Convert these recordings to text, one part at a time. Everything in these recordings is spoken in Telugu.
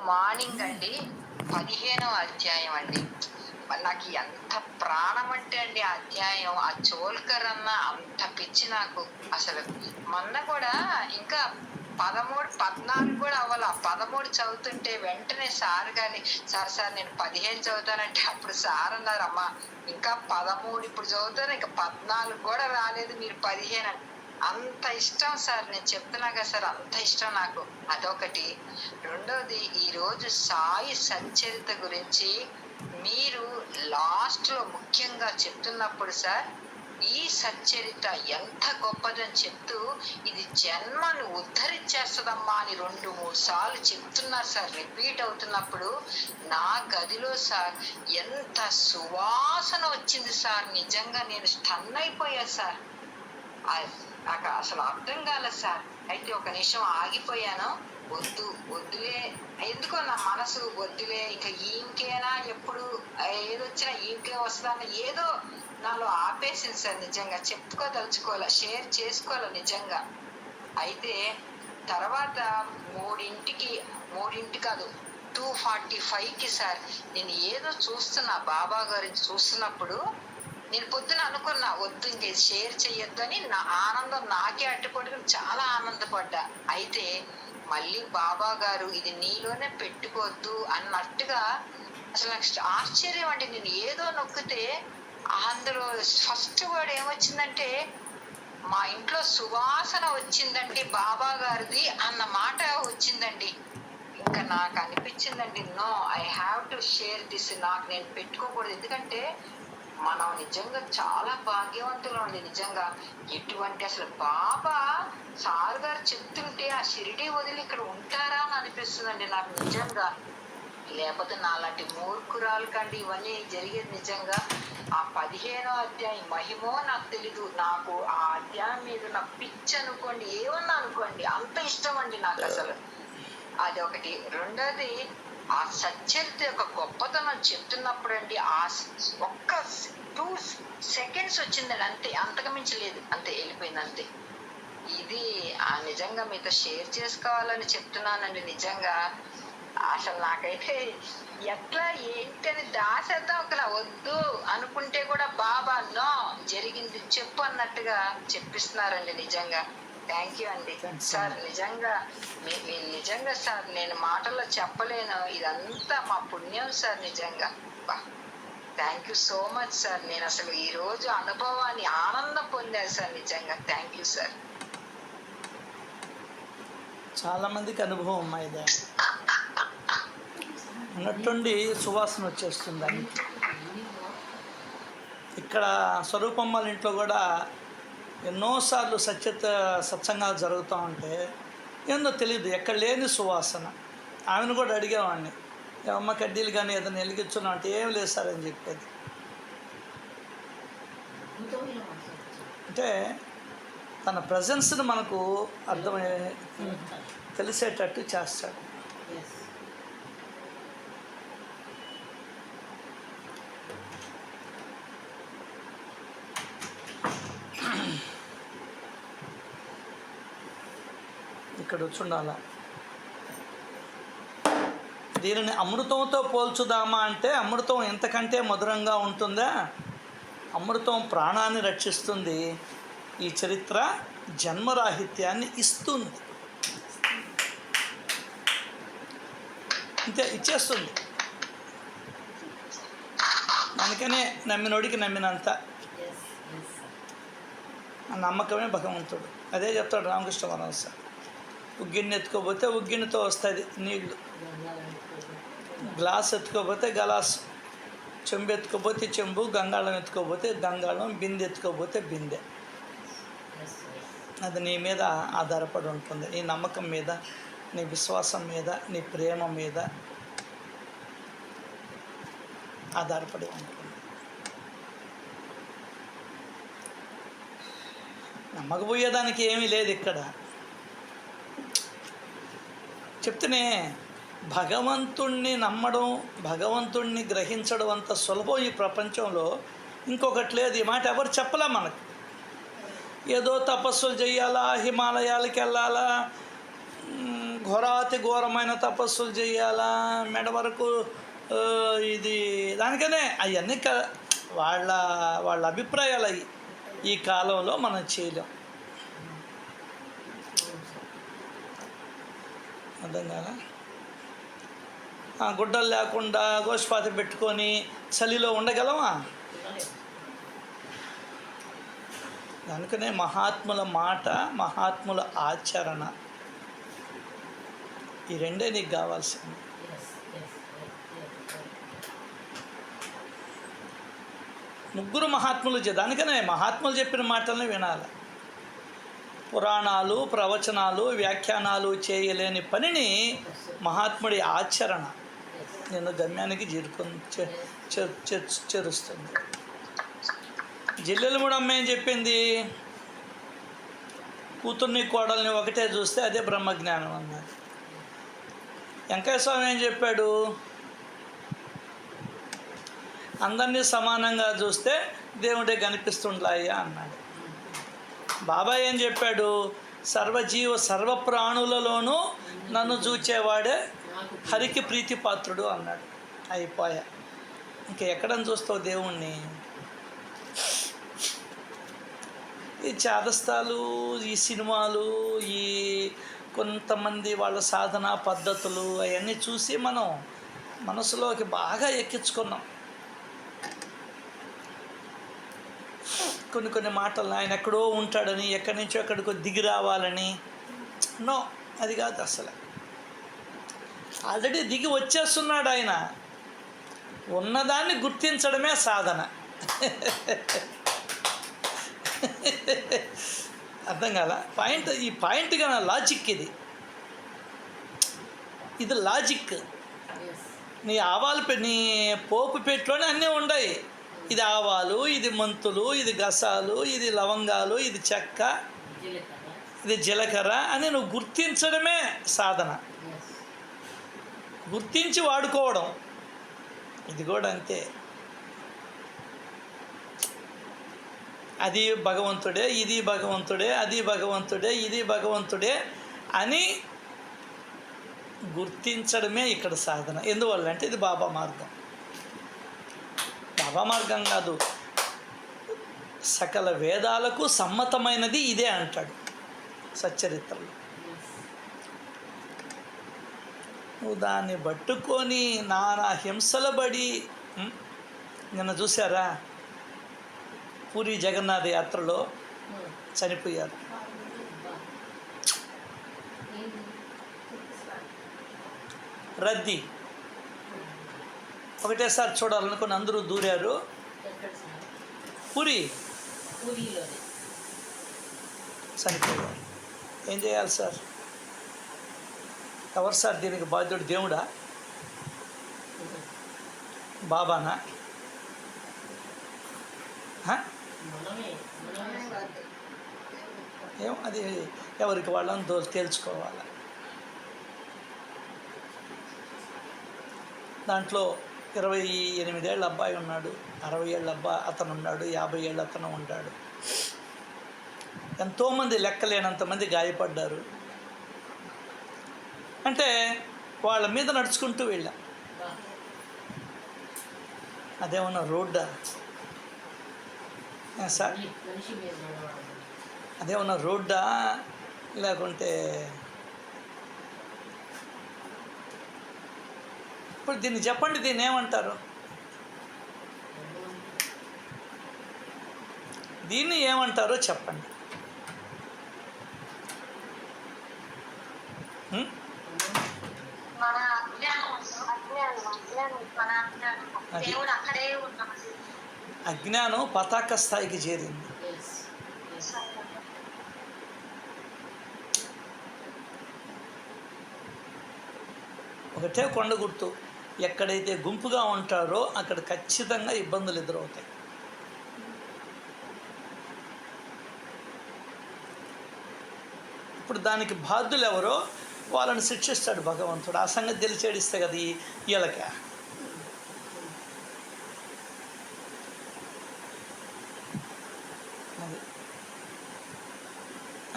మార్నింగ్ అండి 15వ అధ్యాయం అండి. నాకు ఎంత ప్రాణం అంటే అండి ఆ అధ్యాయం, ఆ చోల్కర్ అన్న అంత పిచ్చి నాకు అసలు. మొన్న కూడా ఇంకా 13, 14 కూడా అవ్వాలి. 13 చదువుతుంటే వెంటనే సార్ గాని, సార్ నేను 15 చదువుతానంటే అప్పుడు సార్ అన్నారు, అమ్మా ఇంకా 13 ఇప్పుడు చదువుతాను, ఇంకా 14 కూడా రాలేదు, మీరు 15 అని. అంత ఇష్టం సార్, నేను చెప్తున్నా కదా సార్, అంత ఇష్టం నాకు. అదొకటి. రెండోది, ఈరోజు సాయి సచ్చరిత గురించి మీరు లాస్ట్ లో ముఖ్యంగా చెప్తున్నప్పుడు సార్, ఈ సచ్చరిత ఎంత గొప్పదని చెప్తూ ఇది జన్మను ఉద్ధరించేస్తుందమ్మా అని 2-3 సార్లు చెప్తున్నారు సార్. రిపీట్ అవుతున్నప్పుడు నా గదిలో సార్ ఎంత సువాసన వచ్చింది సార్, నిజంగా నేను స్టన్ అయిపోయా సార్. నాకు అసలు అర్థం కాలేదు సార్. అయితే ఒక నిమిషం ఆగిపోయాను. వద్దులే, ఎందుకో నా మనసు వద్దులే, ఇంకా ఈమెకేనా ఎప్పుడు ఏదొచ్చినా ఈమెకే వస్తుందన్న ఏదో నాలో ఆపేసింది సార్. నిజంగా చెప్పుకోదలుచుకోవాలా, షేర్ చేసుకోవాలా నిజంగా. అయితే తర్వాత 3 కాదు 2:45కి సార్ నేను ఏదో చూస్తున్నా, బాబా గారిని చూస్తున్నప్పుడు నేను పొద్దున అనుకున్నా వద్దు ఇంకే షేర్ చెయ్యొద్దు అని. నా ఆనందం నాకే అట్టుపడుకుని చాలా ఆనందపడ్డా. అయితే మళ్ళీ బాబా గారు ఇది నీలోనే పెట్టుకోవద్దు అన్నట్టుగా, అసలు నాకు ఆశ్చర్యం అండి. నేను ఏదో నొక్కితే అందులో ఫస్ట్ వర్డ్ ఏమొచ్చిందంటే మా ఇంట్లో సువాసన వచ్చిందండి బాబా గారిది అన్న మాట వచ్చిందండి. ఇంకా నాకు అనిపించిందండి, no, I have to share this. నాకు నేను పెట్టుకోకూడదు, ఎందుకంటే మనం నిజంగా చాలా భాగ్యవంతులం అండి. నిజంగా ఎటువంటి అసలు బాబా సార్ గారు చెప్తుంటే ఆ షిరిడి వదిలి ఇక్కడ ఉంటారా అని అనిపిస్తుందండి నాకు నిజంగా. లేకపోతే నాలాంటి మూర్ఖురాలు కండి ఇవన్నీ జరిగేది నిజంగా. ఆ 15వ అధ్యాయం మహిమో నాకు తెలీదు. నాకు ఆ అధ్యాయం మీద నా పిచ్చి అనుకోండి, ఏమన్నా అనుకోండి, అంత ఇష్టం అండి నాకు అసలు. అది ఒకటి. రెండోది, ఆ సచ్చరిత యొక్క గొప్పతనం చెప్తున్నప్పుడు అండి ఆ ఒక్క 2 సెకండ్స్ వచ్చిందండి అంతే, అంతకుమించి లేదు, అంతే వెళ్ళిపోయింది అంతే. ఇది నిజంగా మీతో షేర్ చేసుకోవాలని చెప్తున్నానండి నిజంగా. అసలు నాకైతే ఎట్లా ఏంటని దాసేద్దాం ఒకలా, వద్దు అనుకుంటే కూడా బాబా నో, జరిగింది చెప్పు అన్నట్టుగా చెప్పిస్తున్నారండి నిజంగా. థ్యాంక్ యూ అండి సార్. నిజంగా మీరు నిజంగా సార్, నేను మాటల్లో చెప్పలేను, ఇదంతా మా పుణ్యం సార్ నిజంగా. Thank you so much sir. నేను అసలు ఈ రోజు అనుభవాన్ని ఆనందం పొందాను సార్ నిజంగా. Thank you sir. చాలా మందికి అనుభవం అమ్మా ఇదే. అన్నట్టుండి సువాసన వచ్చేస్తుందని. ఇక్కడ స్వరూపమ్మల ఇంట్లో కూడా ఎన్నోసార్లు సత్సంగాలు జరుగుతూ ఉంటే ఏందో తెలియదు, ఎక్కడ లేని సువాసన. ఆమెను కూడా అడిగేవాడిని, అమ్మ కడ్డీలు కానీ ఏదైనా వెలిగించున్నాం అంటే ఏం లేదు సార్ అని చెప్పేది. అంటే తన ప్రజెన్స్ని మనకు అర్థమయ్యే తెలిసేటట్టు చేస్తాడు. ఇక్కడ వచ్చుండాల. దీనిని అమృతంతో పోల్చుదామా అంటే అమృతం ఎంతకంటే మధురంగా ఉంటుందా? అమృతం ప్రాణాన్ని రక్షిస్తుంది, ఈ చరిత్ర జన్మరాహిత్యాన్ని ఇస్తుంది. అంతే, ఇచ్చేస్తుంది. అందుకనే నమ్మినోడికి నమ్మినంత. ఆ నమ్మకమే భగవంతుడు. అదే చెప్తాడు రామకృష్ణ పరమహంస. ఉగ్గిన్ని ఎత్తుకోపోతే ఉగ్గినితో వస్తుంది నీళ్లు, గ్లాస్ ఎత్తుకోపోతే గలాసు, చెంబు ఎత్తుకోపోతే చెంబు, గంగాళం ఎత్తుకోపోతే గంగాళం, బిందె ఎత్తుకోపోతే బిందె. అది నీ మీద ఆధారపడి ఉంటుంది, నీ నమ్మకం మీద, నీ విశ్వాసం మీద, నీ ప్రేమ మీద ఆధారపడి ఉంటుంది. నమ్మకపోయేదానికి ఏమీ లేదు ఇక్కడ. చెప్తేనే భగవంతుణ్ణి నమ్మడం, భగవంతుణ్ణి గ్రహించడం అంత సులభం ఈ ప్రపంచంలో ఇంకొకటి లేదు. ఈ మాట ఎవరు చెప్పలే మనకు. ఏదో తపస్సులు చేయాలా, హిమాలయాలకి వెళ్ళాలా, ఘోరాతి ఘోరమైన తపస్సులు చేయాలా మెడ వరకు ఇది దానికనే అవన్నీ వాళ్ళ వాళ్ళ అభిప్రాయాలు అవి ఈ కాలంలో మనం చేయలేం. అర్థం కాదా? గుడ్డలు లేకుండా గోష్పాతి పెట్టుకొని చలిలో ఉండగలమా? అందుకనే మహాత్ముల మాట, మహాత్ముల ఆచరణ, ఈ రెండే నీకు కావాల్సింది. ముగ్గురు మహాత్ములు దానికనే మహాత్ములు చెప్పిన మాటల్ని వినాలి. పురాణాలు, ప్రవచనాలు, వ్యాఖ్యానాలు చేయలేని పనిని మహాత్ముడి ఆచరణ నిన్ను గమ్యానికి చేరుస్తుంది. జిల్లెలమూడమ్మ ఏం చెప్పింది? కూతుర్ని కోడల్ని ఒకటే చూస్తే అదే బ్రహ్మజ్ఞానం అన్నది. వెంకయ్య స్వామి ఏం చెప్పాడు? అందరినీ సమానంగా చూస్తే దేవుడే కనిపిస్తుండలాయ్యా అన్నాడు. బాబాయ్ ఏం చెప్పాడు? సర్వజీవ సర్వప్రాణులలోనూ నన్ను చూచేవాడే హరికి ప్రీతిపాత్రుడు అన్నాడు. అయిపోయా, ఇంకా ఎక్కడని చూస్తావు దేవుణ్ణి? ఈ చాదస్తాలు, ఈ సినిమాలు, ఈ కొంతమంది వాళ్ళ సాధన పద్ధతులు అవన్నీ చూసి మనం మనసులోకి బాగా ఎక్కించుకున్నాం. కొన్ని మాటలు ఆయన ఎక్కడో ఉంటాడని, ఎక్కడి నుంచో ఎక్కడికో దిగి రావాలని. నో, అది కాదు అసలు. ఆల్రెడీ దిగి వచ్చేస్తున్నాడు ఆయన. ఉన్నదాన్ని గుర్తించడమే సాధన. అర్థం కాల పాయింట్? ఈ పాయింట్ కానీ లాజిక్ ఇది లాజిక్. నీ ఆవాలు నీ పోపు పెట్టులోనే అన్నీ ఉన్నాయి. ఇది ఆవాలు, ఇది మెంతులు, ఇది గసాలు, ఇది లవంగాలు, ఇది చెక్క, ఇది జీలకర్ర అని నువ్వు గుర్తించడమే సాధన. గుర్తించి వాడుకోవడం ఇది కూడా అంతే. అది భగవంతుడే, ఇది భగవంతుడే, అది భగవంతుడే, ఇది భగవంతుడే అని గుర్తించడమే ఇక్కడ సాధన. ఎందువల్ల అంటే ఇది బాబా మార్గం. బాబా మార్గం కాదు, సకల వేదాలకు సమ్మతమైనది ఇదే అంటాడు సచ్చరిత్రలో. నువ్వు దాన్ని పట్టుకొని నానా హింసలబడి, నిన్న చూసారా పూరి జగన్నాథ యాత్రలో చనిపోయారు. రద్దీ ఒకటేసారి చూడాలనుకుని అందరూ దూరారు. పూరి చనిపోయారు. ఏం చేయాలి సార్? ఎవరు సార్ దీనికి బాధ్యుడు? దేవుడా? బాబానా? ఏం అది ఎవరికి వాళ్ళని తేల్చుకోవాలి. దాంట్లో 28 ఏళ్ళ అబ్బాయి ఉన్నాడు, 60 ఏళ్ళ అతను ఉన్నాడు, 50 ఏళ్ళ అతను ఉన్నాడు. ఎంతోమంది లెక్కలేనంతమంది గాయపడ్డారు. అంటే వాళ్ళ మీద నడుచుకుంటూ వెళ్ళాం. అదేమన్నా రోడ్డా సార్? అదేమన్నా రోడ్డా లేకుంటే? ఇప్పుడు దీన్ని చెప్పండి, దీన్ని ఏమంటారు? దీన్ని ఏమంటారో చెప్పండి. అజ్ఞానం పతాక స్థాయికి చేరింది. ఒకటే కొండ గుర్తు, ఎక్కడైతే గుంపుగా ఉంటారో అక్కడ ఖచ్చితంగా ఇబ్బందులు ఎదురవుతాయి. ఇప్పుడు దానికి బాధ్యులు ఎవరో వాళ్ళని శిక్షిస్తాడు భగవంతుడు. ఆ సంగతి తెలిసేడిస్తే కదా వీళ్ళక.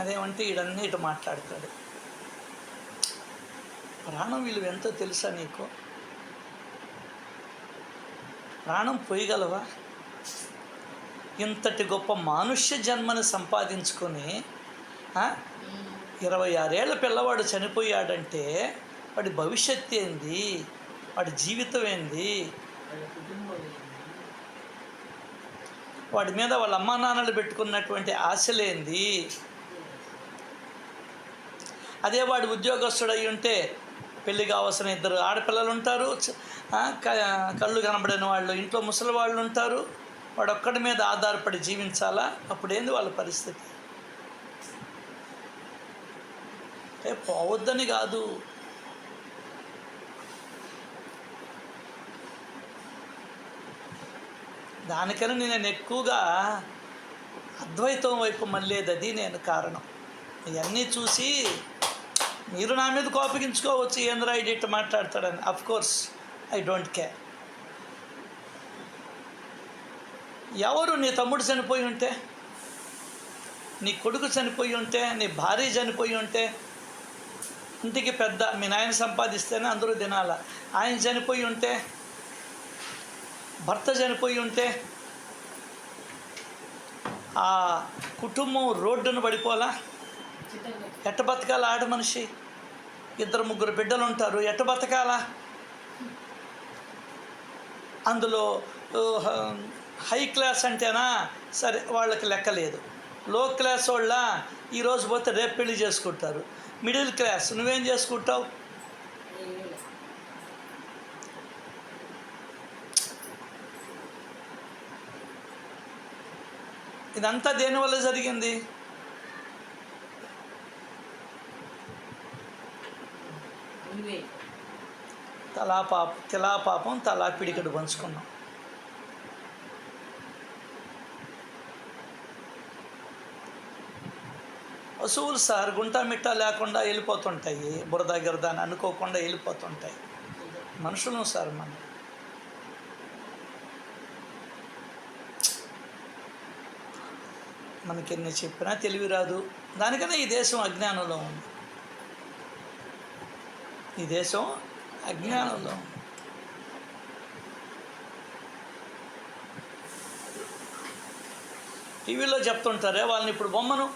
అదేమంటే ఈడన్నీ ఇటు మాట్లాడతాడు. ప్రాణం విలువ ఎంతో తెలుసా నీకు? ప్రాణం పోయగలవా? ఇంతటి గొప్ప మానుష్య జన్మని సంపాదించుకొని 26 ఏళ్ల పిల్లవాడు చనిపోయాడంటే వాడి భవిష్యత్తు ఏంది? వాడి జీవితం ఏంది? వాడి మీద వాళ్ళ అమ్మా నాన్నలు పెట్టుకున్నటువంటి ఆశలేంది? అదే వాడి ఉద్యోగస్తుడు అయి ఉంటే పెళ్ళి కావాల్సిన 2 ఆడపిల్లలు ఉంటారు, కళ్ళు కనబడిన వాళ్ళు, ఇంట్లో ముసలి వాళ్ళు ఉంటారు. వాడు ఒక్కడి మీద ఆధారపడి జీవించాలా? అప్పుడేంది వాళ్ళ పరిస్థితి? పోవద్దని కాదు, దానికని నేను ఎక్కువగా అద్వైతం వైపు మళ్ళేది అది నేను కారణం. ఇవన్నీ చూసి మీరు నా మీద కోపగించుకోవచ్చు, ఏంద్రా ఇటు మాట్లాడతాడని. Of course I don't care. ఎవరు నీ తమ్ముడు చనిపోయి ఉంటే, నీ కొడుకు చనిపోయి ఉంటే, నీ భార్య చనిపోయి ఉంటే, ఇంటికి పెద్ద మీ నాయన సంపాదిస్తేనే అందరూ తినాల, ఆయన చనిపోయి ఉంటే, భర్త చనిపోయి ఉంటే, ఆ కుటుంబం రోడ్డును పడిపోలా? ఎట్ట బతకాల? ఆడ మనిషి 2-3 బిడ్డలు ఉంటారు, ఎట్ట బతకాలా? అందులో హై క్లాస్ అంటేనా సరే వాళ్ళకి లెక్కలేదు, లో క్లాస్ వాళ్ళ ఈరోజు పోతే రేపు పెళ్లి చేసుకుంటారు, మిడిల్ క్లాస్ నువ్వేం చేసుకుంటావు? ఇదంతా దేనివల్ల జరిగింది? తిలా పాపం తలా పిడికడు పంచుకున్నాం. పశువులు సార్ గుంటా మిట్టా లేకుండా వెళ్ళిపోతుంటాయి, బురద గిరద అని అనుకోకుండా వెళ్ళిపోతుంటాయి. మనుషులు సార్ మనం. మనకి ఎన్ని చెప్పినా తెలివి రాదు. దానికన్నా ఈ దేశం అజ్ఞానంలో ఉంది. ఈ దేశం అజ్ఞానంలో ఉంది. టీవీలో చెప్తుంటారే వాళ్ళని ఇప్పుడు బొమ్మను,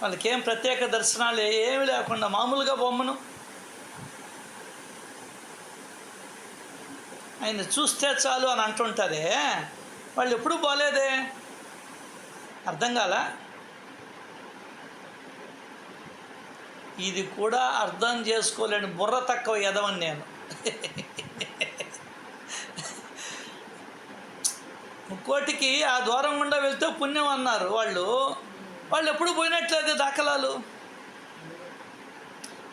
వాళ్ళకి ఏం ప్రత్యేక దర్శనాలు ఏమి లేకుండా మామూలుగా బొమ్మను ఆయన చూస్తే చాలు అని అంటుంటారే, వాళ్ళు ఎప్పుడూ పోలేదే. అర్థం కాల? ఇది కూడా అర్థం చేసుకోలేని బుర్ర తక్కువ ఎదవని నేను. ముక్కోటికి ఆ దూరం గుండా వెళ్తే పుణ్యం అన్నారు వాళ్ళు ఎప్పుడు పోయినట్లేదు దాఖలాలు.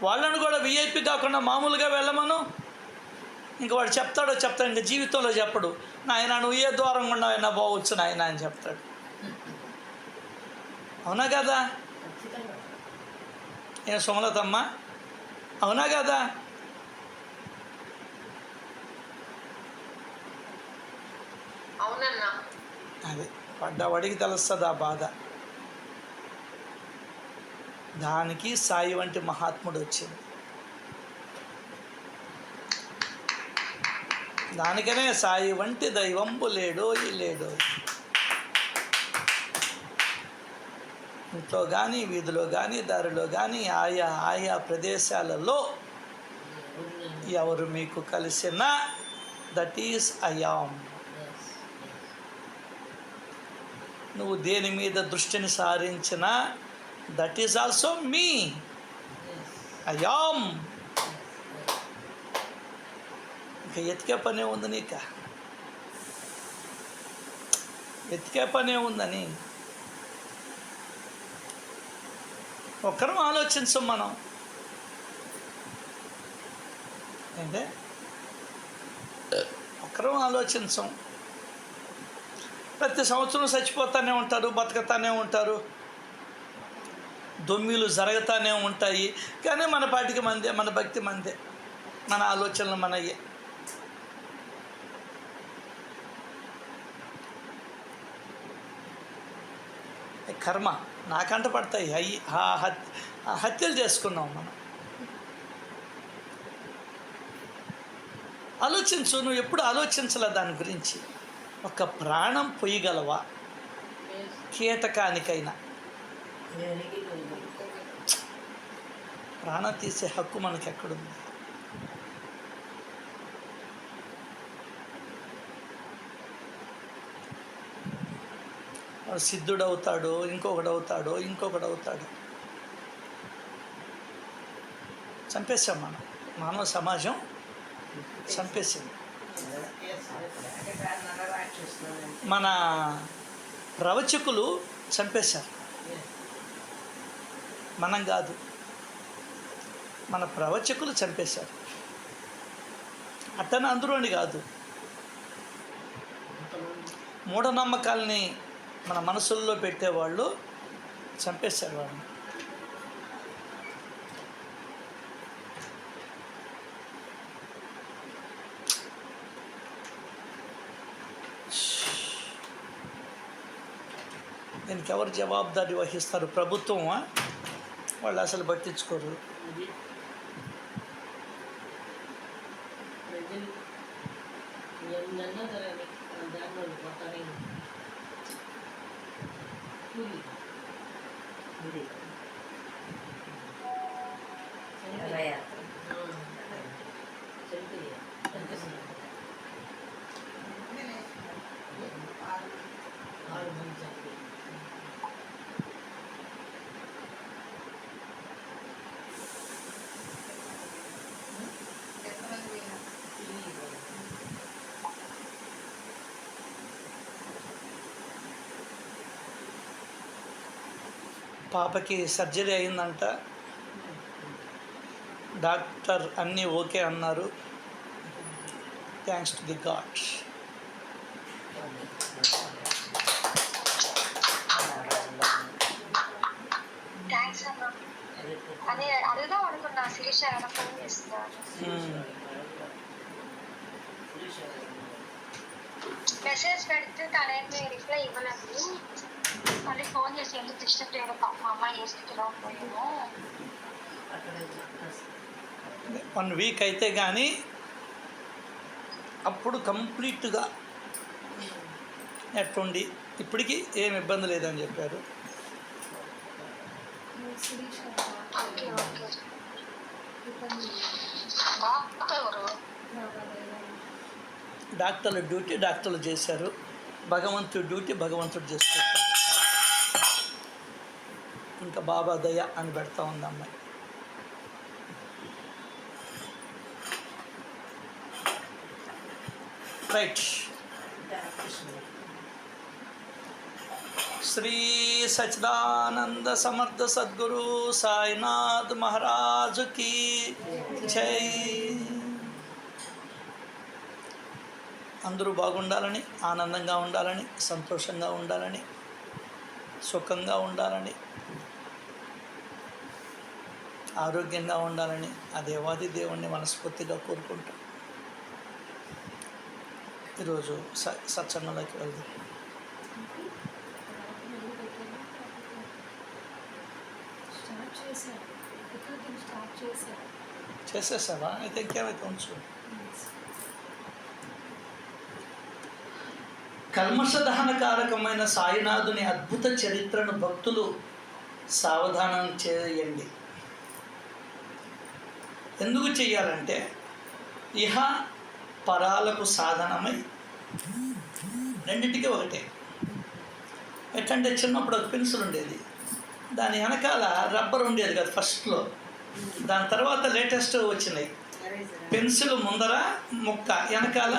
వాళ్ళను కూడా విఐపి కాకుండా మామూలుగా వెళ్ళమను. ఇంక వాడు చెప్తాడు, ఇంకా జీవితంలో చెప్పడు, నాయన నువ్వు ఏ దూరం గుండా అయినా పోవచ్చు నాయన అని చెప్తాడు. అవునా కదా? ఏ సుమలతమ్మ, అవునా కదా? అవునన్నా. అది పడ్డవాడికి తెలుస్తుంది ఆ బాధ. దానికి సాయి వంటి మహాత్ముడు వచ్చింది. దానికనే సాయి వంటి దైవంబు లేడోయి లేడోయి. ఇంట్లో కానీ, వీధిలో కానీ, దారిలో కానీ, ఆయా ప్రదేశాలలో ఎవరు మీకు కలిసిన దట్ ఈస్ అయామ్. నువ్వు దేని మీద దృష్టిని సారించిన that is also me. I am. ఇంకా ఎతికే పనే ఉంది నీక, ఎతికే పనే ఉందని ఒక్కరం ఆలోచించం మనం. అంటే ఒక్కరం ఆలోచించం. ప్రతి సంవత్సరం చచ్చిపోతూనే ఉంటారు, బతుకుతూనే ఉంటారు, దొమ్మిలు జరుగుతూనే ఉంటాయి. కానీ మన పాటికి మందే, మన భక్తి మందే, మన ఆలోచనలు మనయ్యే. కర్మ నాకంట పడతాయి. హత్యలు చేసుకున్నాం మనం. ఆలోచించు, నువ్వు ఎప్పుడు ఆలోచించలే దాని గురించి. ఒక ప్రాణం పొయ్యగలవా కీటకానికైనా? ప్రాణం తీసే హక్కు మనకి ఎక్కడుంది? వాడు సిద్ధుడవుతాడు, ఇంకొకడు అవుతాడు. చంపేశాం మనం, మానవ సమాజం చంపేసింది. మన ప్రవచకులు చంపేశారు, మనం కాదు, మన ప్రవచకులు చంపేశారు. అట్టన అందరూ అని కాదు, మూఢనమ్మకాలని మన మనసుల్లో పెట్టేవాళ్ళు చంపేశారు వాళ్ళని. దీనికి ఎవరు జవాబుదారీ వహిస్తారు? ప్రభుత్వమా? వాళ్ళు అసలు పట్టించుకోరు. పాపకి సర్జరీ అయిందంట, డాక్టర్ అన్నీ ఓకే అన్నారు. Thanks to the God. Thanks అన్న. అదే అడుగుదాం అనుకున్నా, శిరీష ఏమైనా ఫోన్ చేస్తారు. మెసేజ్ పెడితే తనేమి రిప్లై ఇవ్వలేదు. మళ్ళీ ఫోన్ చేసి ఎందుకు డిస్టర్బ్ చేయడం, పాప మా అమ్మాయి ఏ స్థితిలో పోయామో. 1 వీక్ అయితే కానీ అప్పుడు కంప్లీట్గా ఎట్లుండి ఇప్పటికీ ఏమి ఇబ్బంది లేదని చెప్పారు. Okay okay. డాక్టర్ ఎవరు? డాక్టర్ల డ్యూటీ డాక్టర్లు చేశారు, భగవంతుడి డ్యూటీ భగవంతుడు చేసుకుంటారు. ఇంకా బాబా దయ అని పెడతా ఉంది అమ్మాయి. రైట్. శ్రీ సచ్చిదానంద సమర్థ సద్గురు సాయినాథ్ మహారాజుకి జై. అందరూ బాగుండాలని, ఆనందంగా ఉండాలని, సంతోషంగా ఉండాలని, సుఖంగా ఉండాలని, ఆరోగ్యంగా ఉండాలని ఆ దేవాది దేవుణ్ణి మనస్ఫూర్తిగా కోరుకుంటాం. ఈరోజు సత్సంగంలోకి వెళ్దాం. చేసేసావా? అయితే ఇంకేమైతే ఉంచు. కల్మషదహనకారకమైన సాయినాథుని అద్భుత చరిత్రను భక్తులు సావధానం చేయండి. ఎందుకు చెయ్యాలంటే ఇహ పరాలకు సాధనమై, రెండింటికి ఒకటే. ఎట్లంటే చిన్నప్పుడు ఒక పెన్సిల్ ఉండేది, దాని వెనకాల రబ్బర్ ఉండేది కదా ఫస్ట్లో, దాని తర్వాత లేటెస్ట్ వచ్చినాయి పెన్సిల్, ముందర ముక్క, వెనకాల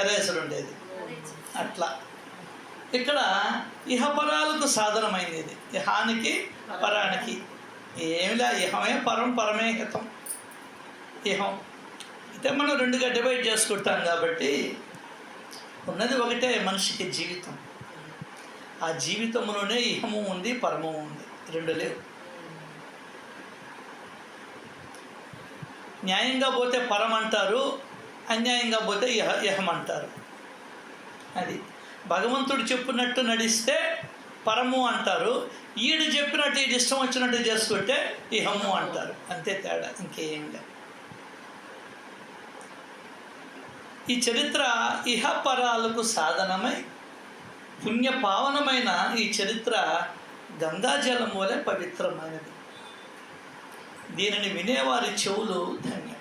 ఎరేజర్ ఉండేది. అట్లా ఇక్కడ ఇహపరాలకు సాధనమైంది ఇది. ఇహానికి పరానికి ఏమిలా, ఇహమే పరం, పరమే హితం. ఇహం అయితే మనం 2గా డివైడ్ చేసుకుంటాం కాబట్టి ఉన్నది ఒకటే మనిషికి జీవితం. ఆ జీవితంలోనే ఇహము ఉంది, పరము ఉంది, 2 లేవు. న్యాయంగా పోతే పరం అంటారు, అన్యాయంగా పోతే ఇహం అంటారు. అది భగవంతుడు చెప్పినట్టు నడిస్తే పరము అంటారు, ఈడు చెప్పినట్టు ఈడు ఇష్టం వచ్చినట్టు చేసుకుంటే ఇహము అంటారు. అంతే తేడా, ఇంకేం లేదు. ఈ చరిత్ర ఇహపరాలకు సాధనమై పుణ్యపావనమైన ఈ చరిత్ర గంగాజలం వలె పవిత్రమైనది. దీనిని వినేవారి చెవులు ధన్యం.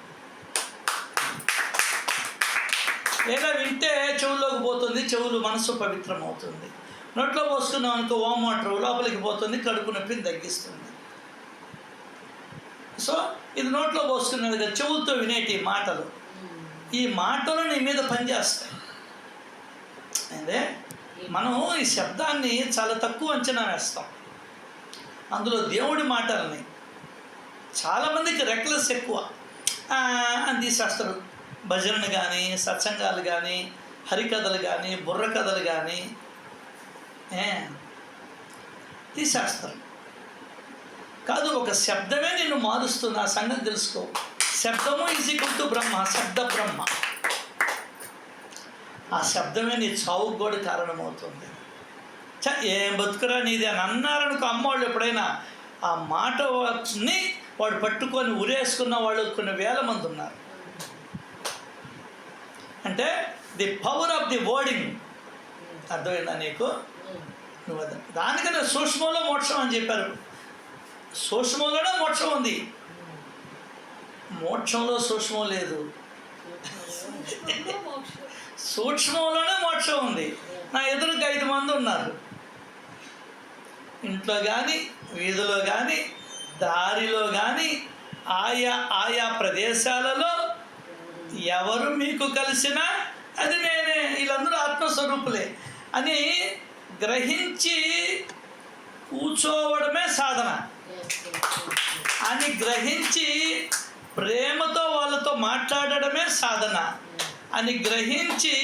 లేదా వింటే చెవుల్లోకి పోతుంది, చెవులు మనసు పవిత్రమవుతుంది. నోట్లో పోసుకున్నాం అనుకో వామ్ వాటర్ లోపలికి పోతుంది, కడుపు నొప్పిని తగ్గిస్తుంది. సో ఇది నోట్లో పోసుకున్నది కదా, చెవులతో వినేటి మాటలు. ఈ మాటలు నీ మీద పనిచేస్తాయి. అదే మనం ఈ శబ్దాన్ని చాలా తక్కువ అంచనా వేస్తాం. అందులో దేవుడి మాటలని చాలామందికి రెక్లెస్ ఎక్కువ అని తీసేస్తారు. భజనలు కానీ, సత్సంగాలు కానీ, హరికథలు కానీ, బుర్ర కథలు కానీ తీసేస్తారు. కాదు, ఒక శబ్దమే నిన్ను మారుస్తుంది. ఆ సంగతి తెలుసుకో. శబ్దము ఈజ్ ఈక్వల్ టు బ్రహ్మ, శబ్ద బ్రహ్మ. ఆ శబ్దమే నీ చావుకు కూడా కారణమవుతుంది. ఏం బతుకురా నీది అని అన్నారనుకో అమ్మవాళ్ళు ఎప్పుడైనా, ఆ మాటని వాడు పట్టుకొని ఉరేసుకున్న వాళ్ళు కొన్ని వేల మంది ఉన్నారు. అంటే the power of the wording. అర్థమైందా నీకు? నువ్వు దానికన్నా సూక్ష్మంలో మోక్షం అని చెప్పారు. సూక్ష్మంలోనే మోక్షం ఉంది, మోక్షంలో సూక్ష్మం లేదు. సూక్ష్మంలోనే మోక్షం ఉంది. నా ఎదురుగా 5 మంది ఉన్నారు. ఇంట్లో కానీ, వీధిలో కానీ, దారిలో కానీ, ఆయా ప్రదేశాలలో ఎవరు మీకు కలిసినా అది నేనే, వీళ్ళందరూ ఆత్మస్వరూపులే అని గ్రహించి కూర్చోవడమే సాధన. అని గ్రహించి ప్రేమతో వాళ్ళతో మాట్లాడడమే సాధన. అని గ్రహించి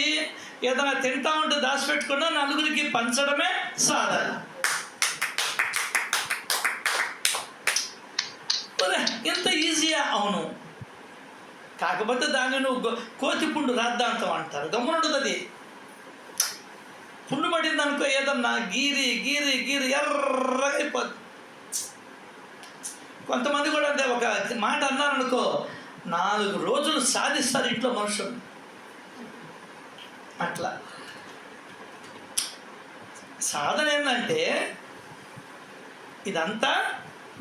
ఏదైనా తింటా ఉంటే దాచిపెట్టుకున్నా నలుగురికి పంచడమే సాధన. ఎంత ఈజీయా? అవును. కాకపోతే దాన్ని నువ్వు కోతి పుండు రాద్దాంతం అంటారు. గమ్మునుండదు అది. పుండు పడింది అనుకో, ఏదన్నా గీరి గీరి గీరి ఎర్రగా అయిపోద్ది. కొంతమంది కూడా అంతే, ఒక మాట అన్నారనుకో 4 రోజులు సాధిస్తారు ఇంట్లో మనుషులు. అట్లా సాధన ఏంటంటే ఇదంతా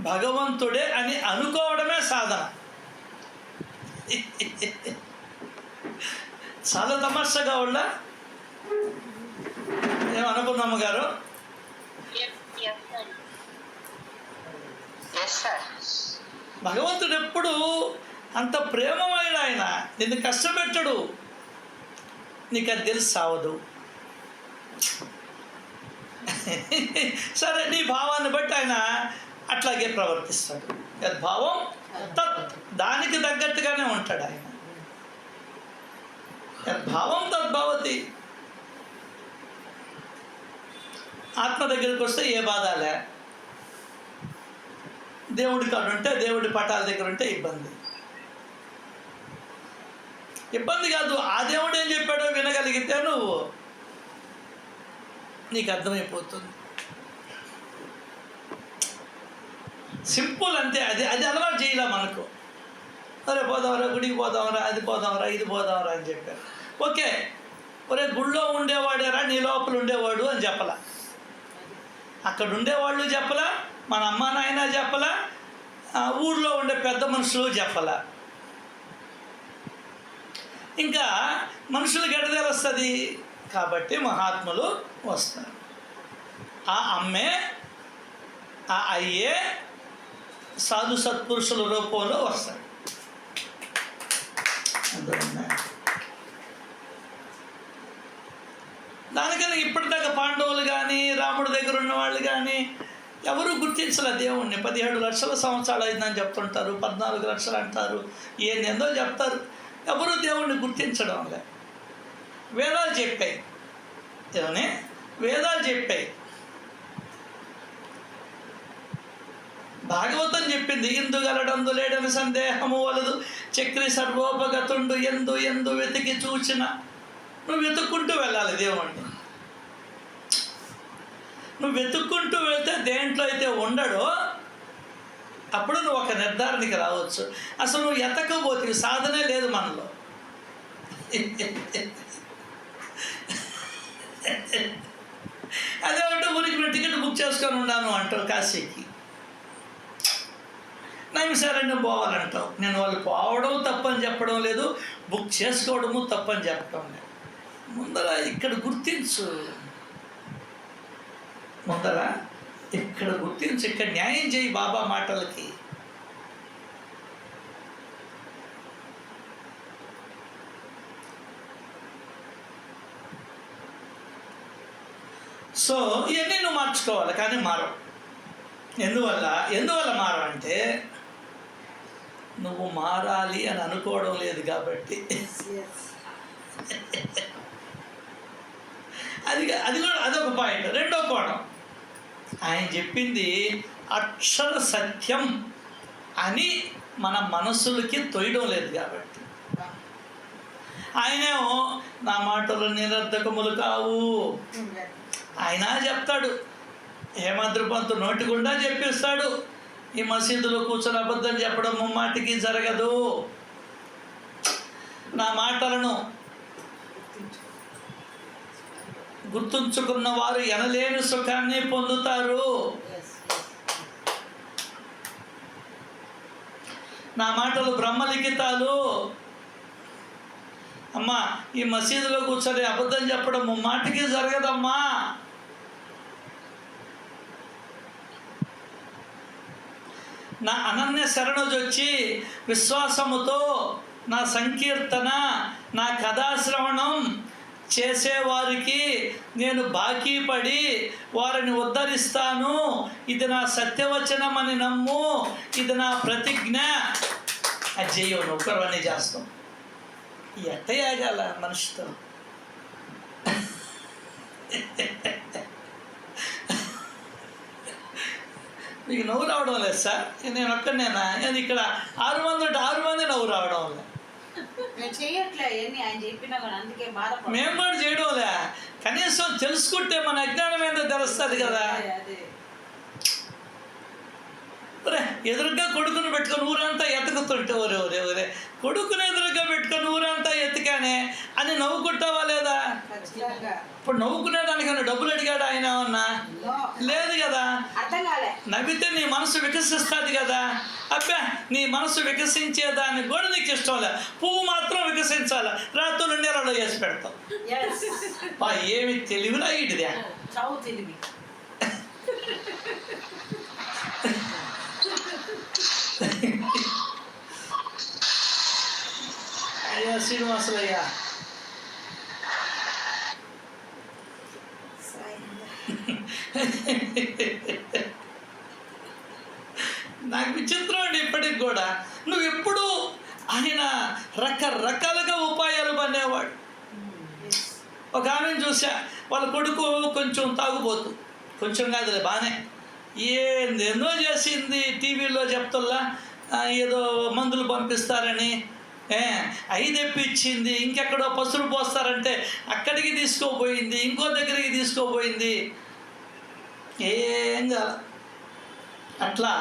భగవంతుడే అని అనుకోవడమే సాధన. చాలా తమాషాగా వాళ్ళ ఏమనుకున్నాము గారు? భగవంతుడు ఎప్పుడు అంత ప్రేమమైన ఆయన నిన్ను కష్టపెట్టడు. నీకు అది తెలిసి సావదు. సరే, నీ భావాన్ని బట్టి ఆయన అట్లాగే ప్రవర్తిస్తాడు. భావం దానికి తగ్గట్టుగానే ఉంటాడు ఆయన. భావం తద్భావతి. ఆత్మ దగ్గరికి వస్తే ఏ బాధలే. దేవుడి కాడ ఉంటే, దేవుడి పటాల దగ్గర ఉంటే ఇబ్బంది కాదు. ఆ దేవుడు ఏం చెప్పాడో వినగలిగితే నీకు అర్థమైపోతుంది. సింపుల్ అంతే. అది అలవాటు చేయలే మనకు. అరే పోదాంరా, గుడికి పోదాంరా, అది పోదాంరా, ఇది పోదాంరా అని చెప్పారు. ఓకే, ఒరే గుళ్ళో ఉండేవాడేరా నీ లోపల ఉండేవాడు అని చెప్పలా. అక్కడ ఉండేవాళ్ళు చెప్పలా, మన అమ్మ నాయన చెప్పలా, ఊళ్ళో ఉండే పెద్ద మనుషులు చెప్పలా. ఇంకా మనుషులకు ఎడ తెలుస్తుంది కాబట్టి మహాత్ములు వస్తారు. ఆ అమ్మే, ఆ అయ్యే సాధు సత్పురుషుల రూపంలో వస్తాడు. దానికన్నా ఇప్పటిదాకా పాండవులు కానీ, రాముడి దగ్గర ఉన్న వాళ్ళు కానీ ఎవరు గుర్తించలే దేవుణ్ణి. 17 లక్షల సంవత్సరాలు అయిందని చెప్తుంటారు, 14 లక్షలు అంటారు, ఏందో చెప్తారు. ఎవరు దేవుణ్ణి గుర్తించడం లే. వేదాలు చెప్పాయి, ఏమని వేదాలు చెప్పాయి. భాగవతం చెప్పింది, ఇందుగలడందు లేడని సందేహము వలదు, చక్రి సర్వోపగతుండు ఎందు వెతికి చూచిన. నువ్వు వెతుక్కుంటూ వెళ్ళాలి దేవుణ్ణి. నువ్వు వెతుక్కుంటూ వెళ్తే దేంట్లో అయితే ఉండడో అప్పుడు నువ్వు ఒక నిర్ధారణకి రావచ్చు. అసలు నువ్వు ఎతకపోతే సాధనే లేదు మనలో. అదే అంటే ఊరికి నేను టికెట్ బుక్ చేసుకొని ఉన్నాను అంటావు కాశీకి. నైమిసారణ్యం పోవాలంటావు. నేను వాళ్ళు పోవడం తప్పని చెప్పడం లేదు, బుక్ చేసుకోవడము తప్పని చెప్పడం లేదు. ముందర ఇక్కడ గుర్తించు, ముందర ఇక్కడ గుర్తించు, ఇక్కడ న్యాయం చేయి బాబా మాటలకి. సో ఇవన్నీ నువ్వు మార్చుకోవాలి, కానీ మారవు. ఎందువల్ల మారవంటే నువ్వు మారాలి అని అనుకోవడం లేదు కాబట్టి. అది కూడా అదొక పాయింట్. రెండో కోణం, ఆయన చెప్పింది అక్షర సత్యం అని మన మనసులకి తొయ్యడం లేదు కాబట్టి. ఆయనేమో నా మాటలు నిరర్ధకములు కావు ఆయన చెప్తాడు. హేమంత్రిపంతు నోటి గుండా చెప్పిస్తాడు, ఈ మసీదులో కూర్చొని అబద్ధం చెప్పడం ముమ్మాటికి జరగదు. నా మాటలను గుర్తుంచుకున్న వారు ఎనలేని సుఖాన్ని పొందుతారు. నా మాటలు బ్రహ్మలిఖితాలు. అమ్మా, ఈ మసీదులో కూర్చొని అబద్ధం చెప్పడం ముమ్మాటికి జరగదమ్మా. నా అనన్య శరణొచ్చి విశ్వాసముతో నా సంకీర్తన, నా కథాశ్రవణం చేసేవారికి నేను బాకీ పడి వారిని ఉద్ధరిస్తాను. ఇది నా సత్యవచనం అని నమ్ము, ఇది నా ప్రతిజ్ఞ. అది చెయ్యవు, నువ్వు ఒక్కరవన్నీ చేస్తాం. ఎట్ట యాగాల మనిషితో? మీకు నవ్వు రావడం లేదు సార్, నేను ఒక్కనేనా? నేను ఇక్కడ 6 మంది నవ్వు రావడం లేదు. మేము కూడా చేయడంలే. కనీసం తెలుసుకుంటే మన అజ్ఞానం ఏంటో తెలుస్తుంది కదా. ఎదురుగా కొడుకుని పెట్టుకొని ఊరంతా ఎతుకుతుంటే ఒరే కొడుకుని ఎదురుగా పెట్టుకొని ఊరంతా ఎత్తికానే అని నవ్వుకుంటావా లేదా? ఇప్పుడు నవ్వుకునేదానికన్నా డబ్బులు అడిగాడు ఆయన అన్నా? లేదు కదా. నవ్వితే నీ మనసు వికసిస్తుంది కదా. అబ్బా, నీ మనసు వికసించేదానికి కూడా నీకు ఇష్టం లే. పువ్వు మాత్రం వికసించాలి, రాత్రులు నీళ్ళలో వేసి పెడతావు. ఏమి తెలివిలా ఇటుదే. అయ్యా శ్రీనివాసులయ్యా, నాకు విచిత్రం అండి ఇప్పటికి కూడా. నువ్వు ఎప్పుడు ఆయన రకరకాలుగా ఉపాయాలు పనేవాడు. ఒక ఆమెను చూసా, వాళ్ళ కొడుకు కొంచెం తాగుబోతు, కొంచెం కాదులే బాగానే, ఏందేందో చేసింది. టీవీలో చెప్తుల్లా ఏదో మందులు పంపిస్తారని, అవి తెప్పించింది. ఇంకెక్కడో పసులు పోస్తారంటే అక్కడికి తీసుకోపోయింది, ఇంకో దగ్గరికి తీసుకోపోయింది. ఏం కాదు. అట్లా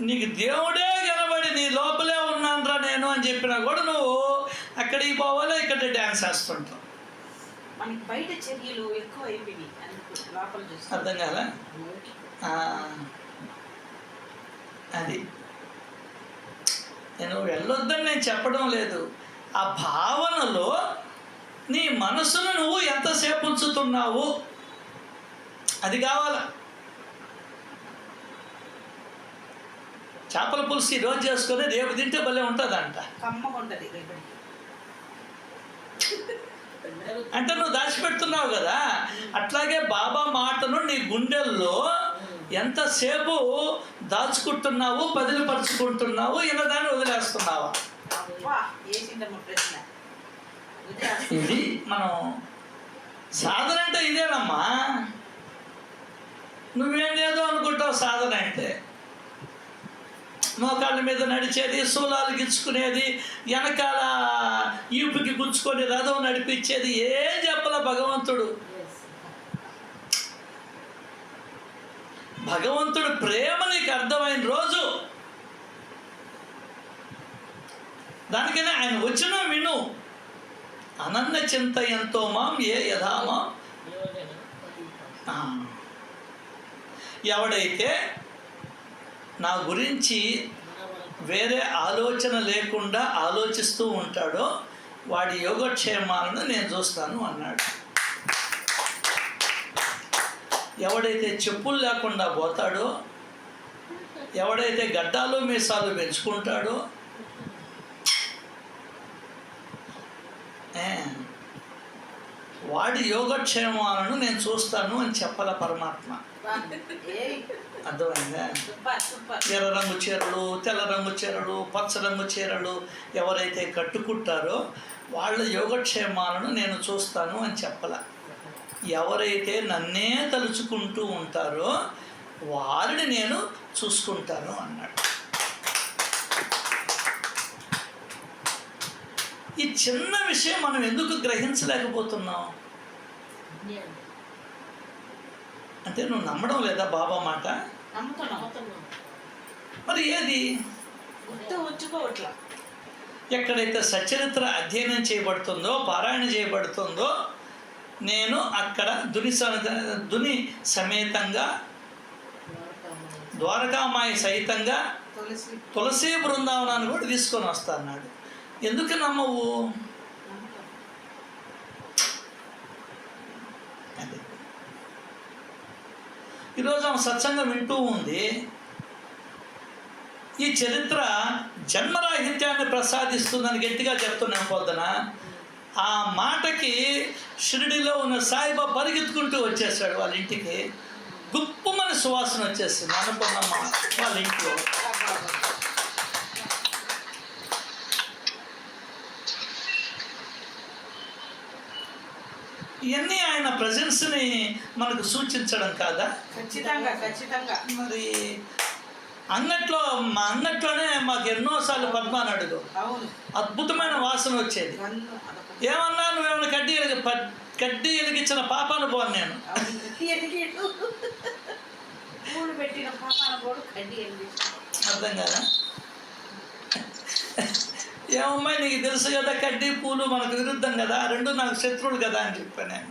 నీకు దేవుడే కనబడి నీ లోపలే ఉన్నానురా నేను అని చెప్పినా కూడా నువ్వు అక్కడికి పోవాలో ఇక్కడ డ్యాన్స్ వేస్తుంటావు. బయట చర్యలు ఎక్కువ అర్థం కాలే. అది నేను వెళ్ళొద్దని నేను చెప్పడం లేదు. ఆ భావనలో నీ మనసును నువ్వు ఎంతసేపు ఉంచుతున్నావు అది కావాలా. చేపల పులుసు ఈరోజు చేసుకొని రేపు తింటే భలే ఉంటుందంట. అంటే నువ్వు దాచిపెడుతున్నావు కదా. అట్లాగే బాబా మాటను నీ గుండెల్లో ఎంతసేపు దాచుకుంటున్నావు, బదిలిపరుచుకుంటున్నావు, ఇన్నదాన్ని వదిలేస్తున్నావా? ఇది మనం సాధన అంటే ఇదేనమ్మా. నువ్వేం లేదో అనుకుంటావు సాధన అంటే. మోకాళ్ళ మీద నడిచేది, శూలాలు గిచ్చుకునేది, వెనకాల ఈపుకి గుచ్చుకొని రథం నడిపించేది ఏం చెప్పాల భగవంతుడు. భగవంతుడు ప్రేమ నీకు అర్థమైన రోజు దానికనే ఆయన వచ్చిన విను. అనన్య చింతయంతో మాం ఏ యథామా. ఎవడైతే నా గురించి వేరే ఆలోచన లేకుండా ఆలోచిస్తూ ఉంటాడో వాడి యోగక్షేమాలను నేను చూస్తాను అన్నాడు. ఎవడైతే చెప్పులు లేకుండా పోతాడో, ఎవడైతే గడ్డాలు మీసాలు పెంచుకుంటాడో, వాడి యోగక్షేమాలను నేను చూస్తాను అని చెప్పాల పరమాత్మ. అర్థమైందా? ఎర్ర రంగు చీరలు, తెల్ల రంగు చీరలు, పచ్చ రంగు చీరలు ఎవరైతే కట్టుకుంటారో వాళ్ళ యోగక్షేమాలను నేను చూస్తాను అని చెప్పాల. ఎవరైతే నన్నే తలుచుకుంటూ ఉంటారో వారిని నేను చూసుకుంటాను అన్నాడు. ఈ చిన్న విషయం మనం ఎందుకు గ్రహించలేకపోతున్నాం అంటే, నువ్వు నమ్మడం లేదా బాబా మాట? మరి ఏది ఎక్కడైతే సచరిత్ర అధ్యయనం చేయబడుతుందో, పారాయణ చేయబడుతుందో, నేను అక్కడ దుని సమేతంగా, ద్వారకామాయి సహితంగా తులసి బృందావనాన్ని కూడా తీసుకొని వస్తా అన్నాడు. ఎందుకు నమ్మవు? అదే ఈరోజు ఆమె సత్సంగం వింటూ ఉంది. ఈ చరిత్ర జన్మరాహిత్యాన్ని ప్రసాదిస్తుందని గట్టిగా చెప్తున్నాను పొద్దున. ఆ మాటకి షిరిడిలో ఉన్న సాయిబాబా పరిగెత్తుకుంటూ వచ్చేసాడు వాళ్ళ ఇంటికి. గుప్పమని సువాసన వచ్చేసింది అనుకున్నమ్మ వాళ్ళ ఇంట్లో. ఇవన్నీ ఆయన ప్రజెన్స్ని మనకు సూచించడం కాదా? ఖచ్చితంగా ఖచ్చితంగా. మరి అంగట్లోనే మాకు ఎన్నోసార్లు పద్మాని అడుగు అద్భుతమైన వాసన వచ్చేది. ఏమన్నా నువ్వేమైనా కడ్డీ ఎలిగించిన పాపాను పోను నేను. అర్థం కదా? ఏమమ్మాయి నీకు తెలుసు కదా, కడ్డీ పూలు మనకు విరుద్ధం కదా, రెండు నాకు శత్రువులు కదా అని చెప్పాను నేను.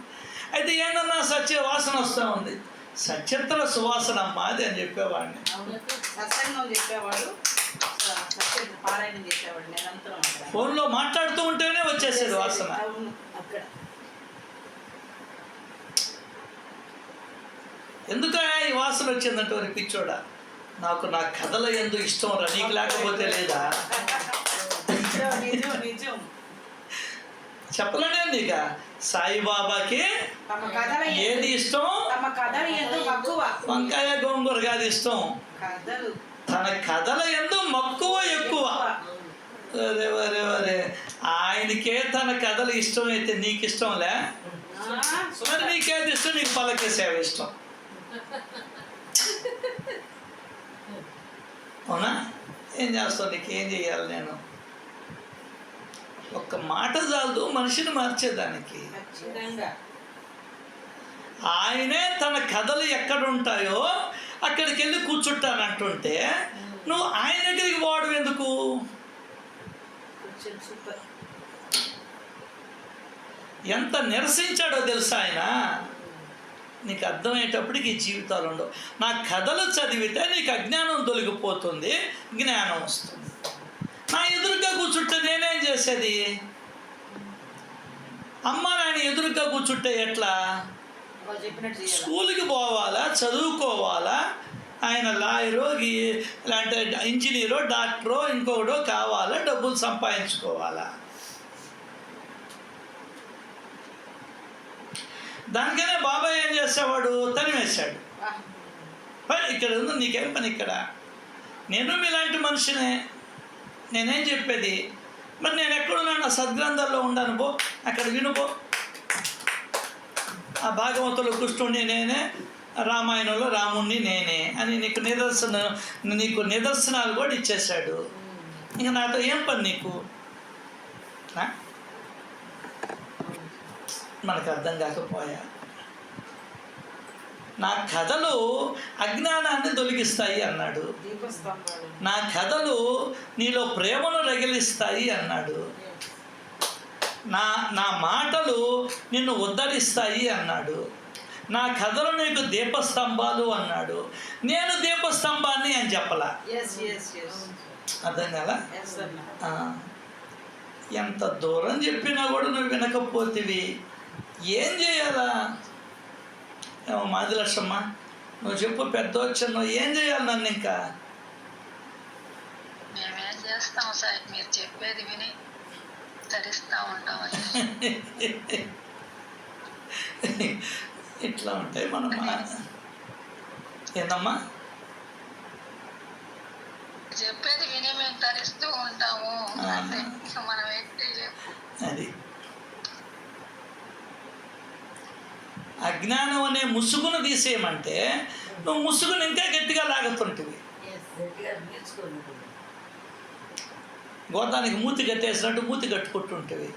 అయితే ఏంటన్నా సత్య వాసన వస్తూ ఉంది. సత్యత్ర సువాసన అమ్మా అది అని చెప్పేవాడిని. ఫోన్లో మాట్లాడుతూ ఉంటేనే వచ్చేసేది వాసన. ఎందుక ఈ వాసన వచ్చిందంటే వారి పిచ్చోడా, నాకు నా కథల ఎందు ఇష్టం రా, నీకు లేకపోతే లేదా? చెప్పలేనే నీక సాయిబాబాకి ఏది ఇష్టం? వంకాయ గోంగూర కాదు ఇష్టం, తన కథల ఎందు మక్కువ ఎక్కువ. వరే ఆయనకే తన కథలు ఇష్టమైతే నీకు ఇష్టంలే? మరి నీకేది ఇష్టం? నీకు పలకే సేవ ఇష్టం, అవునా? ఏం చేస్తావు? నీకేం చేయాలి? నేను ఒక్క మాట చాలదు మనిషిని మార్చేదానికి. ఆయనే తన కథలు ఎక్కడుంటాయో అక్కడికి వెళ్ళి కూర్చుంటానంటుంటే నువ్వు ఆయన దగ్గరికి పోవడం ఎందుకు? ఎంత నిరసించాడో తెలుసా ఆయన. నీకు అర్థమయ్యేటప్పటికి ఈ జీవితాలు ఉండవు. నా కథలు చదివితే నీకు అజ్ఞానం తొలగిపోతుంది, జ్ఞానం వస్తుంది. నా ఎదురుగా కూర్చుంటే నేనేం చేసేది? అమ్మ నాయన ఎదురుగా కూర్చుంటే ఎట్లా? స్కూల్కి పోవాలా, చదువుకోవాలా, ఆయన లాయరో ఇలాంటి ఇంజనీరో డాక్టరో ఇంకొకటో కావాలా, డబ్బులు సంపాదించుకోవాలా. దానికనే బాబాయ్ ఏం చేసేవాడు? తనివేశాడు. ఇక్కడ ఉంది, నీకేం పని ఇక్కడ? నేను మీలాంటి మనిషినే, నేనేం చెప్పేది? మరి నేను ఎక్కడున్నాను? సద్గ్రంథాల్లో ఉన్నాను, పో అక్కడ వినుపో. ఆ భాగవతంలో కృష్ణుడిని నేనే, రామాయణంలో రాముణ్ణి నేనే అని నీకు నిదర్శనాలు కూడా ఇచ్చేశాడు. ఇంకా నాతో ఏం పని నీకు? మనకు అర్థం కాకపోయా? నా కథలు అజ్ఞానాన్ని తొలగిస్తాయి అన్నాడు. నా కథలు నీలో ప్రేమను రగిలిస్తాయి అన్నాడు. నా మాటలు నిన్ను ఉద్ధరిస్తాయి అన్నాడు. నా కథలు నీకు దీపస్తంభాలు అన్నాడు. నేను దీపస్తంభాన్ని అని చెప్పలా. అర్థం కదా? ఎంత దూరం చెప్పినా కూడా నువ్వు వినకపోతివి, ఏం చేయాలా? ఏమో మాదిలక్ష్మ, నువ్వు చెప్పు, పెద్ద వచ్చాను, నువ్వు ఏం చేయాలి నన్ను ఇంకా? మేమేం చేస్తాం సార్, మీరు చెప్పేది విని తరిస్తా ఉంటాం. ఇట్లా ఉంటాయి మన ఏందమ్మా చెప్పేది విని మేము తరిస్తూ ఉంటాము. మనం ఏంటి అది అజ్ఞానం అనే ముసుగును తీసేయమంటే నువ్వు ముసుగును ఇంకా గట్టిగా లాగుతుంటివి. గోతానికి మూతి కట్టేసినట్టు మూతి కట్టుకుంటుంటివి.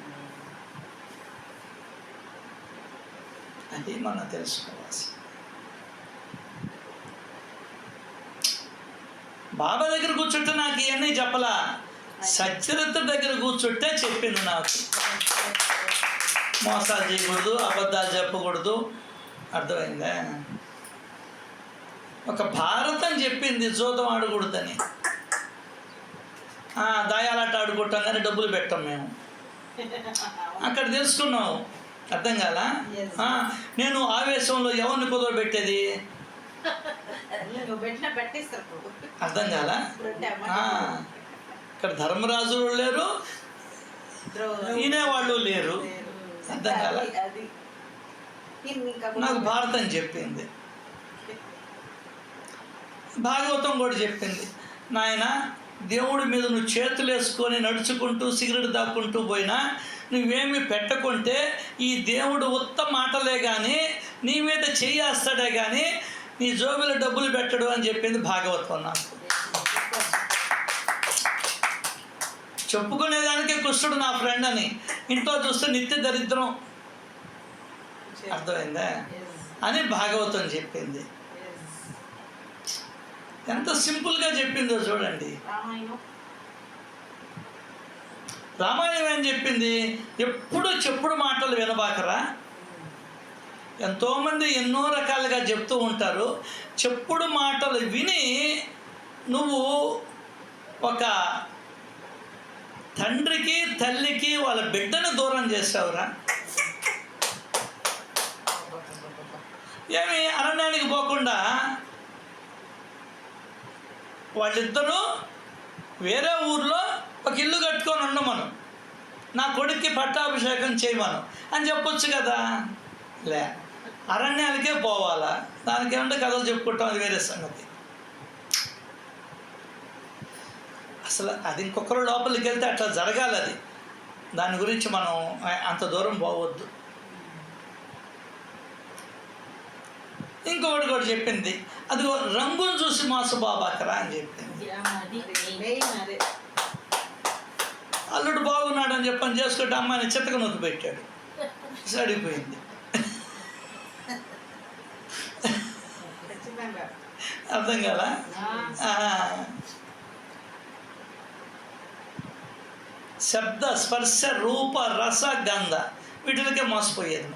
అది మనం తెలుసుకోవాల్సి. బాబా దగ్గర కూర్చుంటే నాకు ఇవన్నీ చెప్పలా, సచరిత్ర దగ్గర కూర్చుంటే చెప్పింది నాకు. మోసాలు చేయకూడదు, అబద్ధాలు చెప్పకూడదు. అర్థమైందా? ఒక భారతం చెప్పింది జూదం ఆడకూడదని. దాయాలాట ఆడుకుంటాం కానీ డబ్బులు పెట్టాం మేము. అక్కడ తెలుసుకున్నావు. అర్థం కాలా? నేను ఆవేశంలో ఎవరిని కుదరబెట్టేది? అర్థం కాలా? ఇక్కడ ధర్మరాజు లేరు, వినేవాళ్ళు లేరు. అర్థం కాలా? నాకు భారతం చెప్పింది, భాగవతం కూడా చెప్పింది. నాయన, దేవుడి మీద నువ్వు చేతులు వేసుకొని నడుచుకుంటూ సిగరెట్ దాక్కుంటూ పోయినా నువ్వేమి పెట్టకుంటే ఈ దేవుడు ఉత్త మాటలే కానీ నీ మీద చెయ్యేస్తాడే కానీ నీ జోబులో డబ్బులు పెట్టడు అని చెప్పింది భాగవతం. నాకు చెప్పుకునేదానికే కృష్ణుడు నా ఫ్రెండ్ అని, ఇంట్లో చూస్తే నిత్య దరిద్రం. అర్థమైందా? అని భాగవతం చెప్పింది. ఎంత సింపుల్గా చెప్పిందో చూడండి. రామాయణం ఏం చెప్పింది? ఎప్పుడు చెప్పుడు మాటలు వినబాకరా. ఎంతోమంది ఎన్నో రకాలుగా చెప్తూ ఉంటారు. చెప్పుడు మాటలు విని నువ్వు ఒక తండ్రికి తల్లికి వాళ్ళ బిడ్డను దూరం చేసావురా. ఏమి అరణ్యానికి పోకుండా వాళ్ళిద్దరూ వేరే ఊర్లో ఒక ఇల్లు కట్టుకొని ఉండమను, నా కొడుక్కి పట్టాభిషేకం చేయమను అని చెప్పొచ్చు కదా. లే, అరణ్యానికే పోవాలా? దానికి ఏమంటే కథలు చెప్పుకుంటాం, అది వేరే సంగతి. అసలు అది ఇంకొకరు లోపలికి వెళ్తే అట్లా జరగాలి. అది దాని గురించి మనం అంత దూరం పోవద్దు. ఇంకొకటి కూడా చెప్పింది, అది రంగును చూసి మోసపోబాకరా అని చెప్పింది. అల్లుడు బాగున్నాడని చెప్పని చేసుకుంటే అమ్మాయిని చిత్తక నొక్కి పెట్టాడు, సడిపోయింది. అర్థం కదా? శబ్ద స్పర్శ రూప రస గంధ వీటికే మోసపోయేది.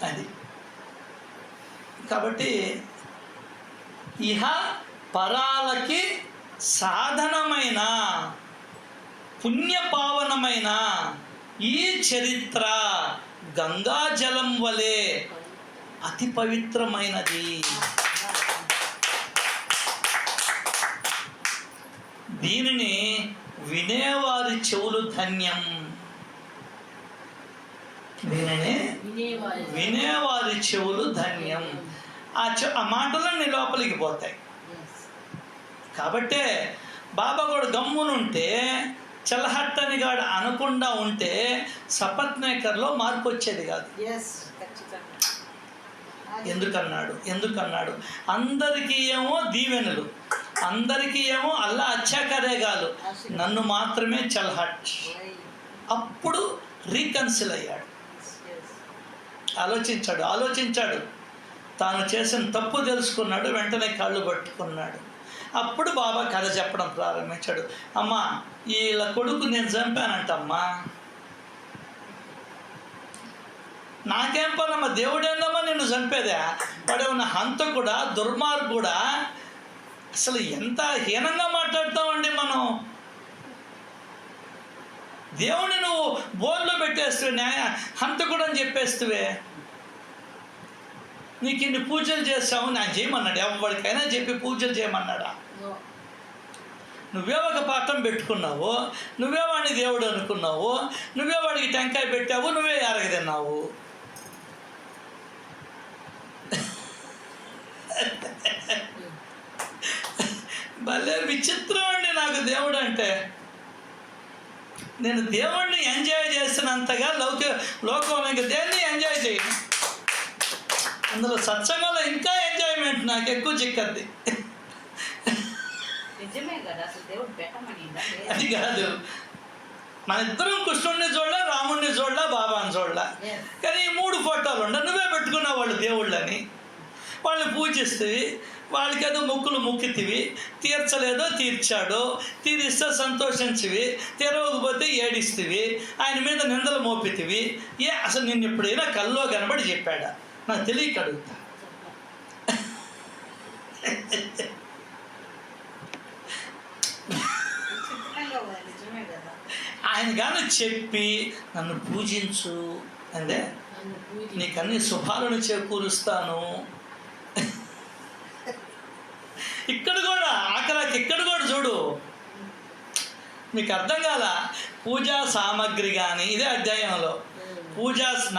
అది కాబట్టి ఇహ పరాలకి సాధనమైన పుణ్యపావనమైన ఈ చరిత్ర గంగాజలం వలె అతి పవిత్రమైనది. దీనిని వినేవారి చెవులు ధన్యం. దీనిని వినేవారి చెవులు ధన్యం. ఆ మాటలన్నీ లోపలికి పోతాయి. కాబట్టే బాబా కూడా గమ్మునుంటే, చల్లహట్టని గాడు అనకుండా ఉంటే సపత్నేకర్లో మార్పు వచ్చేది కాదు. ఎందుకన్నాడు? అందరికీ ఏమో దీవెనలు, అందరికీ ఏమో అల్లా అచ్చాకరేగాలు, నన్ను మాత్రమే చల్హట్. అప్పుడు రీకన్సిల్ అయ్యాడు. ఆలోచించాడు, తాను చేసిన తప్పు తెలుసుకున్నాడు, వెంటనే కాళ్ళు పట్టుకున్నాడు. అప్పుడు బాబా కథ చెప్పడం ప్రారంభించాడు. అమ్మా వీళ్ళ కొడుకు నేను చంపానంటమ్మా. నాకేం పనమ్మా, దేవుడేందమ్మా నిన్ను చంపేదా? వాడేమన్నా హంతకుడా, దుర్మార్గుడా? అసలు ఎంత హీనంగా మాట్లాడతామండి మనం. దేవుని నువ్వు బోన్లో పెట్టేస్తువే, హంతకుడు అని చెప్పేస్తువే. నీకు ఇన్ని పూజలు చేస్తావు, నాకు చేయమన్నాడు. ఎవరికైనా చెప్పి పూజలు చేయమన్నాడా? నువ్వే ఒక పాఠం పెట్టుకున్నావు, నువ్వే వాడిని దేవుడు అనుకున్నావు, నువ్వే వాడికి టెంకాయ పెట్టావు, నువ్వే ఎరగదిన్నావు. భలే విచిత్రం అండి నాకు దేవుడు అంటే. నేను దేవుడిని ఎంజాయ్ చేసినంతగా లోకంలో ఇంకా దేన్ని ఎంజాయ్ చేయను. అందులో సత్సంగంలో ఇంకా ఎంజాయ్మెంట్ నాకు ఎక్కువ చిక్కద్ది. అది కాదు, మన ఇద్దరం కృష్ణుడిని చూడలే, రాముడిని చూడలే, బాబాని చూడలే. కానీ ఈ 3 ఫోటోలు ఉండ నువ్వే పెట్టుకున్నావు వాళ్ళు దేవుళ్ళని. వాళ్ళని పూజిస్తేవి, వాళ్ళకేదో మొక్కులు మొక్కితివి, తీర్చలేదో తీర్చాడు, తీరిస్తే సంతోషించివి, తీరవకపోతే ఏడిస్తేవి, ఆయన మీద నిందలు మోపితివి. అసలు నిన్ను ఎప్పుడైనా కల్లో కనబడి చెప్పాడా? నాకు తెలియక అడుగుతా. ఆయన కానీ చెప్పి నన్ను పూజించు అంటే నీకన్నీ శుభాలను చేకూరుస్తాను. ఇక్కడ కూడా ఆఖరాకి ఇక్కడ కూడా చూడు, మీకు అర్థం కాల. పూజా సామగ్రి కానీ ఇదే అధ్యాయంలో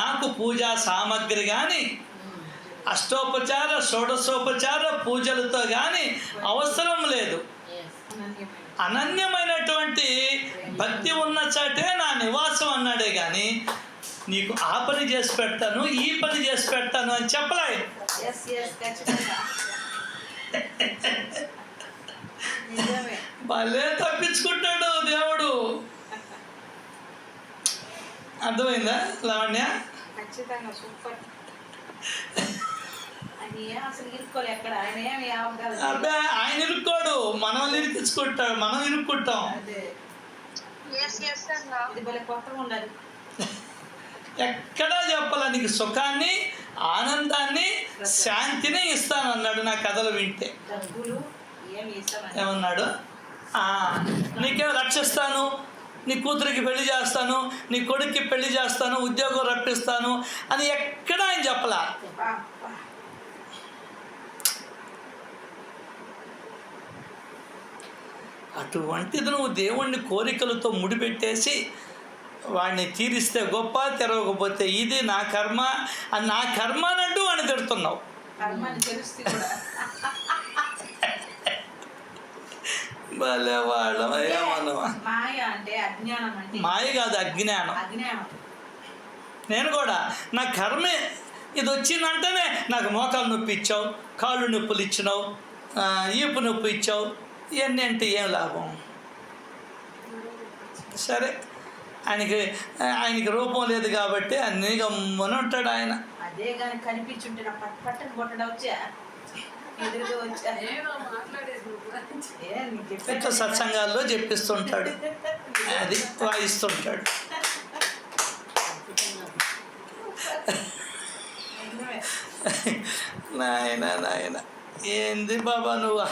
నాకు పూజా సామగ్రి కానీ అష్టోపచార షోడశోపచార పూజలతో కానీ అవసరం లేదు. అనన్యమైనటువంటి భక్తి ఉన్న చాటే నా నివాసం అన్నాడే కానీ నీకు ఆ పని చేసి పెడతాను, ఈ పని చేసి పెడతాను అని చెప్పలే. భలే తప్పించుకుంటాడు దేవుడు. అర్థమైందా లావణ్య? ఖచ్చితంగా సూపర్. అబ్బా ఆయన ఇరుక్కోడు, మనం ఇరికించుకుంటాడు, మనం ఇరుక్కుంటాం. ఎక్కడా చెప్పాల నీకు సుఖాన్ని, ఆనందాన్ని, శాంతిని ఇస్తానన్నాడు నా కథలు వింటే. ఏమన్నాడు? నీకేం రక్షిస్తాను, నీ కూతురికి పెళ్లి చేస్తాను, నీ కొడుక్కి పెళ్లి చేస్తాను, ఉద్యోగం రప్పిస్తాను అని ఎక్కడా ఆయన చెప్పలా. అటువంటిది నువ్వు దేవుణ్ణి కోరికలతో ముడిపెట్టేసి వాడిని తీరిస్తే గొప్ప, తెరవకపోతే ఇది నా కర్మ అని నా కర్మ అన్నట్టు వాడిని తిడుతున్నావు. భలే వాళ్ళ మాయ కాదు, అజ్ఞానం. నేను కూడా నా కర్మే ఇది వచ్చిందంటేనే నాకు మోకాలు నొప్పి ఇచ్చావు, కాళ్ళు నొప్పులు ఇచ్చినావు, ఈపు నొప్పి ఇచ్చావు, ఇవన్నీ అంటే ఏం లాభం? సరే, ఆయనకి రూపం లేదు కాబట్టి అన్నీ గమ్మని ఉంటాడు ఆయన. అదే కానీ కనిపించుంటే పట్టని కొట్టడం వచ్చా ఇట్లా సత్సంగాల్లో చెప్పిస్తుంటాడు, అది వాయిస్తుంటాడు. నాయన ఏంది బాబా నువ్వా?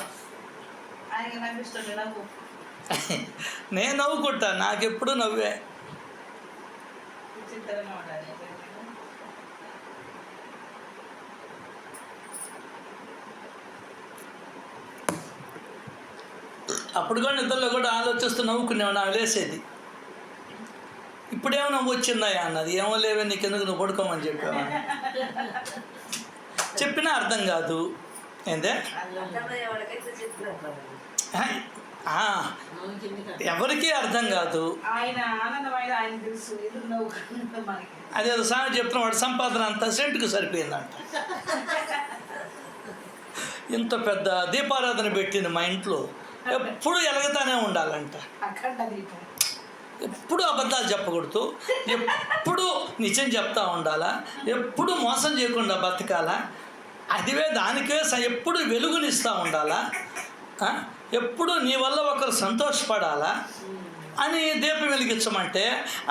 నేను నవ్వుకుంటా, నాకెప్పుడు నవ్వే. అప్పుడు కూడా నిద్రలో కూడా ఆలోచిస్తూ నవ్వుకునేవాడు, నాకు లేసేది. ఇప్పుడేమో నవ్వు వచ్చిందా అన్నది. ఏమో లేవే, నీకెందుకు, నువ్వు పడుకోమని చెప్పావా? చెప్పినా అర్థం కాదు. ఏందే ఎవరికీ అర్థం కాదు. అదేదో సామెత చెప్తున్న వాడు సంపాదన అంతా సెంటుకు సరిపోయిందంట. ఇంత పెద్ద దీపారాధన పెట్టింది మా ఇంట్లో, ఎప్పుడు ఎలగతానే ఉండాలంట. ఎప్పుడు అబద్ధాలు చెప్పకూడదు, ఎప్పుడు నిజం చెప్తా ఉండాలా, ఎప్పుడు మోసం చేయకుండా బతకాలా, అదివే దానికే ఎప్పుడు వెలుగునిస్తూ ఉండాలా. ఎప్పుడు నీ వల్ల ఒకరు సంతోషపడాలా అని దీపం వెలిగించమంటే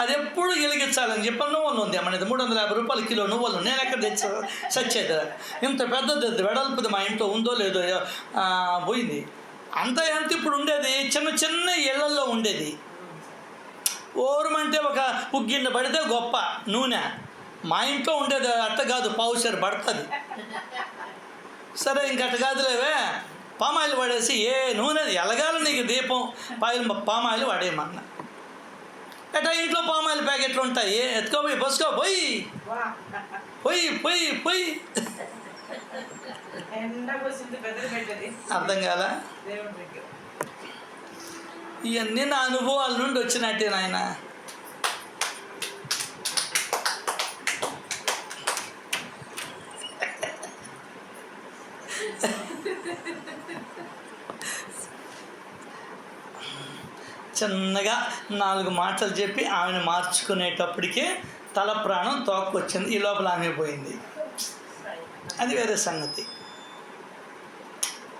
అది ఎప్పుడు వెలిగించాలని చెప్పి నువ్వులు ఉంది అమ్మది 350 రూపాయల కిలో నువ్వులు నేను ఎక్కడ తెచ్చి సచ్చేది ఇంత పెద్దది వెడల్పుది మా ఇంట్లో ఉందో లేదో పోయింది అంత ఎంత ఇప్పుడు ఉండేది చిన్న చిన్న ఇళ్లల్లో ఉండేది ఓరమంటే ఒక ఉగ్గిన్నె పడితే గొప్ప నూనె మా ఇంట్లో ఉండేది అట్ట కాదు పావుసేరు పడుతుంది సరే ఇంకట్ట కాదులేవే పామాయిల్ పడేసి ఏ నూనె ఎలగాలి నీకు దీపం పామాయిల్ పడేయమన్నా ఎట్లా ఇంట్లో పామాయిల్ ప్యాకెట్లు ఉంటాయి ఎత్తుకోపోయి బస్సుకో పోయి పోయి పోయి పోయి అర్థం కాదా ఇవన్నీ నా అనుభవాల నుండి వచ్చినట్టే నాయన చిన్నగా 4 మాటలు చెప్పి ఆమెను మార్చుకునేటప్పటికే తల ప్రాణం తోక్కొచ్చింది ఈ లోపల ఆమె పోయింది అది వేరే సంగతి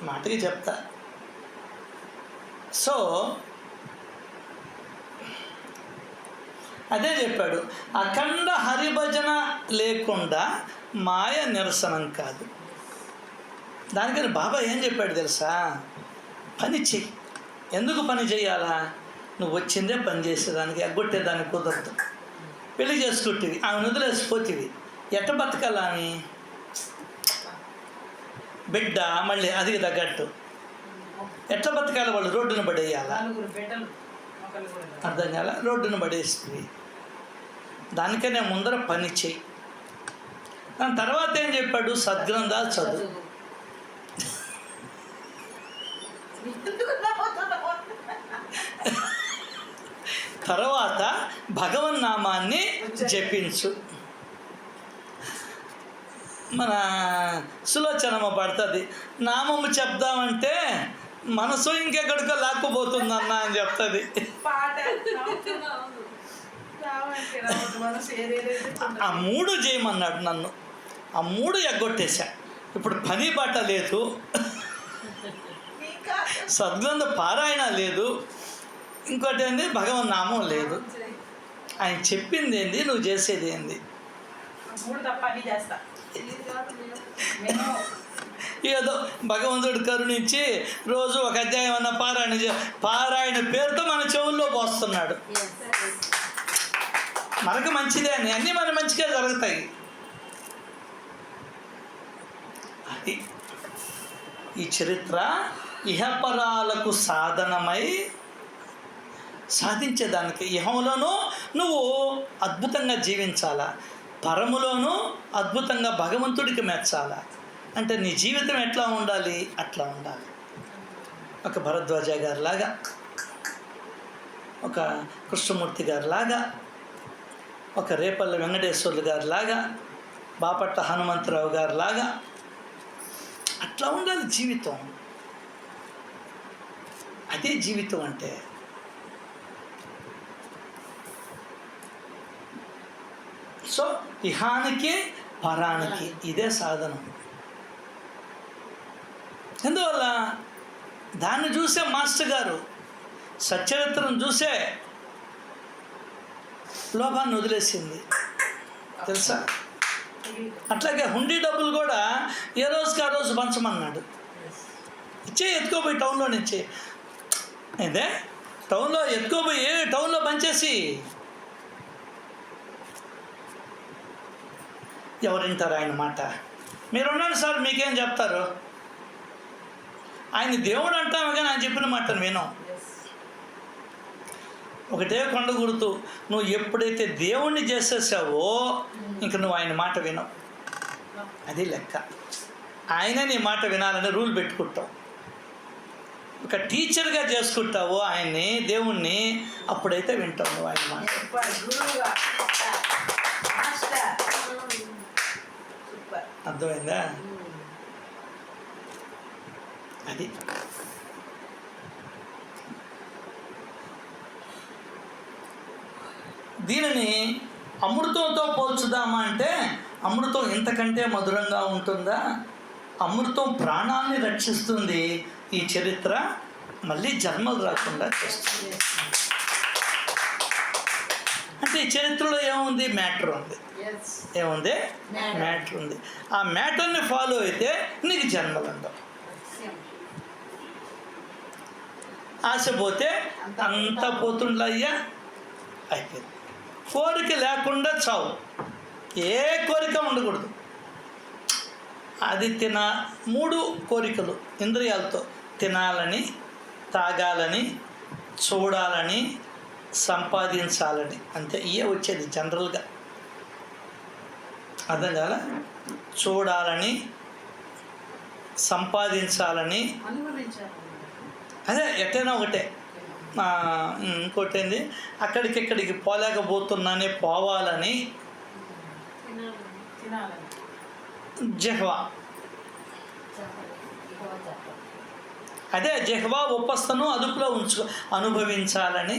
మాటకి చెప్తా సో అదే చెప్పాడు అఖండ హరిభజన లేకుండా మాయ నిరసనం కాదు దానికని బాబా ఏం చెప్పాడు తెలుసా పని చెయ్యి ఎందుకు పని చేయాలా నువ్వు వచ్చిందే పని చేసేదానికి ఎగ్గొట్టేదానికి కుదరదు పెళ్లి చేసుకుంటేవి ఆమె వదిలేసిపోతేవి ఎట్ట బతకాలా అని బిడ్డ మళ్ళీ అదికి తగ్గట్టు ఎట్లా బతకాలి వాళ్ళు రోడ్డును పడేయాలా అర్థం కాల రోడ్డును పడేస్తుంది దానికనే ముందర పని చేయి దాని తర్వాత ఏం చెప్పాడు సద్గ్రంథాలు చదువు తర్వాత భగవన్నామాన్ని జపించు మన సులోచనమ్మ పడుతుంది నామము చెప్దామంటే మనసు ఇంకెక్కడికో లాక్కుపోతుందన్న అని చెప్తుంది ఆ 3 చేయమన్నాడు నన్ను ఆ 3 ఎగ్గొట్టేశా ఇప్పుడు పని బాట లేదు సద్గ్రంథ పారాయణ లేదు ఇంకోటి ఏంది భగవన్ నామం లేదు ఆయన చెప్పింది ఏంది నువ్వు చేసేది ఏంది ఏదో భగవంతుడు కరుణించి రోజు ఒక అధ్యాయం అన్న పారాయణ పేరుతో మన చెవుల్లో పోస్తున్నాడు మనకు మంచిదే అని అన్నీ మన మంచిగా జరుగుతాయి అది ఈ చరిత్ర ఇహపరాలకు సాధనమై సాధించేదానికి ఇహంలోనూ నువ్వు అద్భుతంగా జీవించాలా పరములోనూ అద్భుతంగా భగవంతుడికి మెచ్చాలా అంటే నీ జీవితం ఎట్లా ఉండాలి అట్లా ఉండాలి ఒక భరద్వాజ గారిలాగా ఒక కృష్ణమూర్తి గారిలాగా ఒక రేపల్లి వెంకటేశ్వర్లు గారిలాగా బాపట్ల హనుమంతరావు గారిలాగా అట్లా ఉండాలి జీవితం అదే జీవితం అంటే సో ఇహానికి పరానికి ఇదే సాధనం ఎందువల్ల దాన్ని చూసే మాస్టర్ గారు సచ్చరిత్రను చూసే లోపాన్ని వదిలేసింది తెలుసా అట్లాగే హుండీ డబ్బులు కూడా ఏ రోజుకి ఆ రోజు పంచమన్నాడు ఎత్తుకోపోయి టౌన్లో నుంచి అయితే టౌన్లో ఎత్తుకోపోయి టౌన్లో పంచేసి ఎవరింటారు ఆయన మాట మీరు ఉండండి సార్ మీకేం చెప్తారు ఆయన దేవుడు అంటాము కానీ ఆయన చెప్పిన మాటను వినం ఒకటే కొండ గుర్తు నువ్వు ఎప్పుడైతే దేవుణ్ణి చేసేసావో ఇంక నువ్వు ఆయన మాట వినవు అది లెక్క ఆయన నీ మాట వినాలని రూల్ పెట్టుకుంటావు ఒక టీచర్గా చేసుకుంటావో ఆయన్ని దేవుణ్ణి అప్పుడైతే వింటావు నువ్వు ఆయన మాట అర్థమైందా అది దీనిని అమృతంతో పోల్చుదామా అంటే అమృతం ఇంతకంటే మధురంగా ఉంటుందా అమృతం ప్రాణాన్ని రక్షిస్తుంది ఈ చరిత్ర మళ్ళీ జన్మలు రాకుండా చేస్తుంది. అంటే ఈ చరిత్రలో ఏముంది? మ్యాటర్ ఉంది. ఏముంది? మ్యాటర్ ఉంది. ఆ మ్యాటర్ని ఫాలో అయితే నీకు జన్మలు ఉండవు. ఆశ పోతే అంతా పోతుండయ్యా, అయిపోయింది. కోరిక లేకుండా చావు. ఏ కోరిక ఉండకూడదు. అది 3 కోరికలు ఇంద్రియాలతో: తినాలని, తాగాలని, చూడాలని, సంపాదించాలని. అంతే. ఇవే వచ్చేది జనరల్గా. అర్థం కాదా? చూడాలని, సంపాదించాలని, అదే ఎట్టైనా ఒకటే. ఇంకోటి ఏంది? అక్కడికిక్కడికి పోలేకపోతున్నానే, పోవాలని. జిహ్వా, అదే జిహ్వా ఉపస్థను అదుపులో అనుభవించాలని.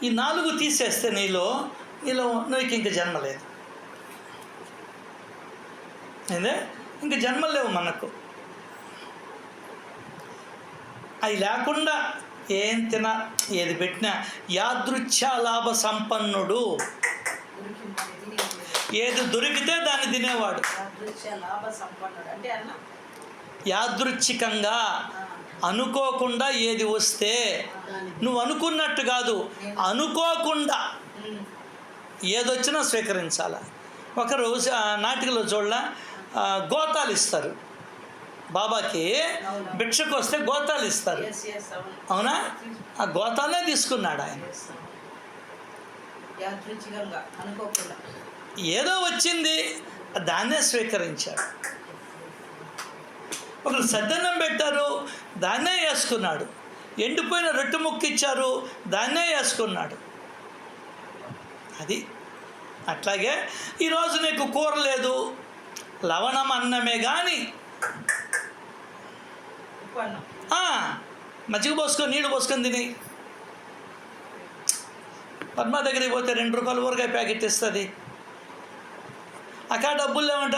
ఈ 4 తీసేస్తే నీలో నీకు ఇంక జన్మ లేదు. అదే ఇంక జన్మలు లేవు మనకు. అవి లేకుండా ఏం ఏది పెట్టినా యాదృచ్ఛా లాభ సంపన్నుడు. ఏది దొరికితే దాన్ని తినేవాడు. యాదృచ్ఛికంగా అనుకోకుండా ఏది వస్తే, నువ్వు అనుకున్నట్టు కాదు, అనుకోకుండా ఏదొచ్చినా స్వీకరించాల. ఒకరు నాటికలో చూడలా, గోతాలు ఇస్తారు బాబాకి. భిక్షకు వస్తే గోతాలు ఇస్తారు. అవునా? ఆ గోతాలే తీసుకున్నాడు ఆయన. ఏదో వచ్చింది, దాన్నే స్వీకరించాడు. ఒకరు సద్దన్నం పెట్టారు, దాన్నే వేసుకున్నాడు. ఎండిపోయిన రొట్టె ముక్క ఇచ్చారు, దాన్నే వేసుకున్నాడు. అది అట్లాగే ఈరోజు నీకు కూర లేదు, లవణం అన్నమే కానీ మజ్జిగ పోసుకొని నీళ్ళు పోసుకొని తిని. పద్మ దగ్గరికి పోతే 2 రూపాయలు ఊరగాయ ప్యాకెట్ ఇస్తుంది. అక్కడ డబ్బులు లేవంటే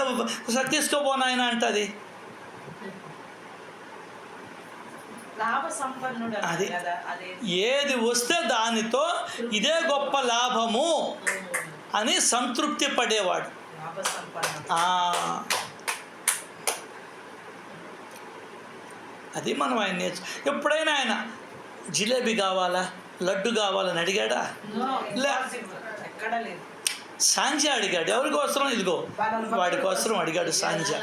సరే తీసుకోపోనాయన అంటుంది. అది ఏది వస్తే దానితో ఇదే గొప్ప లాభము అని సంతృప్తి పడేవాడు. అది మనం ఆయన ఎప్పుడైనా ఆయన జిలేబీ కావాలా, లడ్డు కావాలని అడిగాడా? సాంజా అడిగాడు. ఎవరి కోసం? ఇదిగో వాడి కోసం అడిగాడు సాంజా.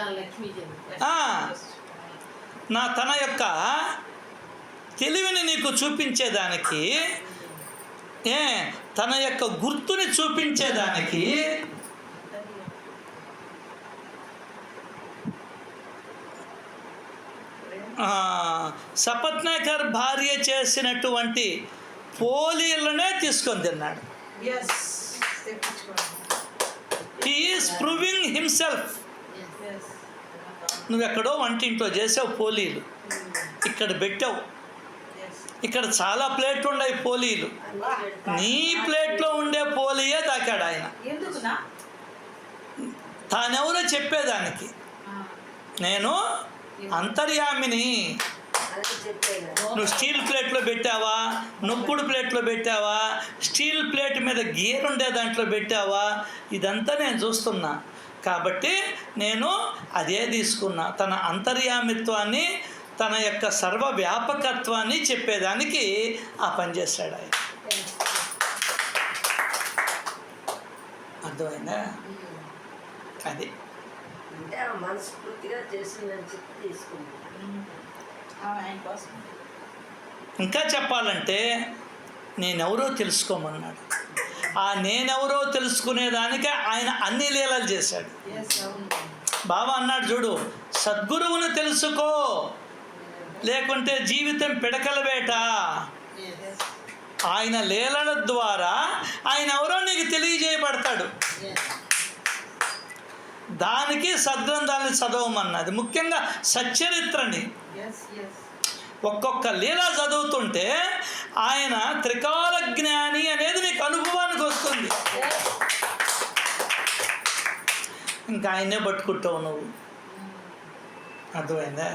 తన యొక్క తెలివిని నీకు చూపించేదానికి, తన యొక్క గుర్తుని చూపించేదానికి సపత్నేకర్ భార్య చేసినటువంటి పోలీలనే తీసుకొని తిన్నాడు. He is proving himself. నువ్వెక్కడో వంటింట్లో చేసావు పోలీలు, ఇక్కడ పెట్టావు. ఇక్కడ చాలా ప్లేట్లు ఉన్నాయి పోలీలు. నీ ప్లేట్లో ఉండే పోలీయే తాకాడు ఆయన. తానెవరో చెప్పేదానికి. నేను అంతర్యామిని. నువ్వు స్టీల్ ప్లేట్లో పెట్టావా, నొక్కుడు ప్లేట్లో పెట్టావా, స్టీల్ ప్లేట్ మీద గీర్ ఉండే దాంట్లో పెట్టావా, ఇదంతా నేను చూస్తున్నా. కాబట్టి నేను అదే తీసుకున్నా. తన అంతర్యామిత్వాన్ని, తన యొక్క సర్వవ్యాపకత్వాన్ని చెప్పేదానికి ఆ పని చేశాడు ఆయన. అర్థమైందా? అది అంటే మనస్ఫూర్తిగా చేసిందని చెప్పి తీసుకున్నాను. ఇంకా చెప్పాలంటే నేనెవరో తెలుసుకోమన్నాడు. ఆ నేనెవరో తెలుసుకునేదానికే ఆయన అన్ని లీలలు చేశాడు. బాబా అన్నాడు చూడు, సద్గురువును తెలుసుకో, లేకుంటే జీవితం పిడకల వేట. ఆయన లీలల ద్వారా ఆయన ఎవరో నీకు తెలియజేయబడతాడు. దానికి సద్గ్రంథాన్ని చదవమన్నది. ముఖ్యంగా సచ్చరిత్రని ఒక్కొక్క లీల చదువుతుంటే ఆయన త్రికాల జ్ఞాని అనేది నీకు అనుభవానికి వస్తుంది. ఇంకా ఆయన్నే పట్టుకుంటావు నువ్వు. అర్థమైందా?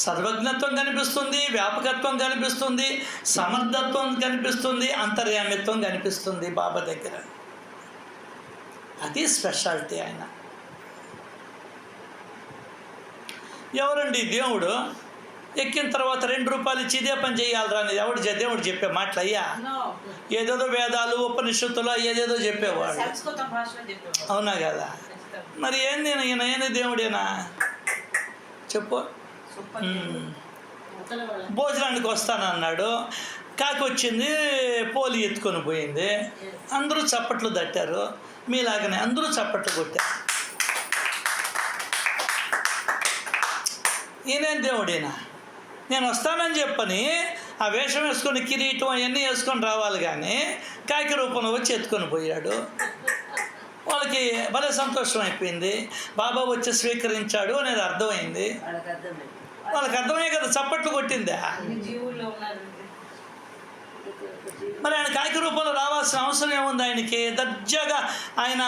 సర్వజ్ఞత్వం కనిపిస్తుంది, వ్యాపకత్వం కనిపిస్తుంది, సమర్థత్వం కనిపిస్తుంది, అంతర్యామిత్వం కనిపిస్తుంది బాబా దగ్గర. అది స్పెషాలిటీ ఆయన. ఎవరండి దేవుడు? ఎక్కిన తర్వాత 2 రూపాయలు ఇచ్చి ఇదే పని చేయాలరా అనేది దేవుడు చెప్పే మాటలు అయ్యా. ఏదేదో వేదాలు ఉపనిషత్తులు ఏదేదో చెప్పేవాడు, అవునా కదా? మరి ఏంది ఈయన? ఏంది దేవుడేనా చెప్పు. భోజనానికి వస్తానన్నాడు, కాకి వచ్చింది, పోలి ఎత్తుకొని పోయింది, అందరూ చప్పట్లు తట్టారు, మీలాగనే అందరూ చప్పట్లు కొట్టారు. ఈయనేం దేవుడేనా? నేను వస్తానని చెప్పని ఆ వేషం వేసుకొని కిరీటం అవన్నీ వేసుకొని రావాలి, కానీ కాకి రూపంలో వచ్చి ఎత్తుకొని పోయాడు. వాళ్ళకి భలే సంతోషం అయిపోయింది. బాబా వచ్చి స్వీకరించాడు అనేది అర్థమైంది. వాళ్ళకి అర్థమయ్యే కదా చప్పట్లు కొట్టిందా. మరి ఆయన కాకి రూపంలో రావాల్సిన అవసరం ఏముంది ఆయనకి? దర్జాగా ఆయన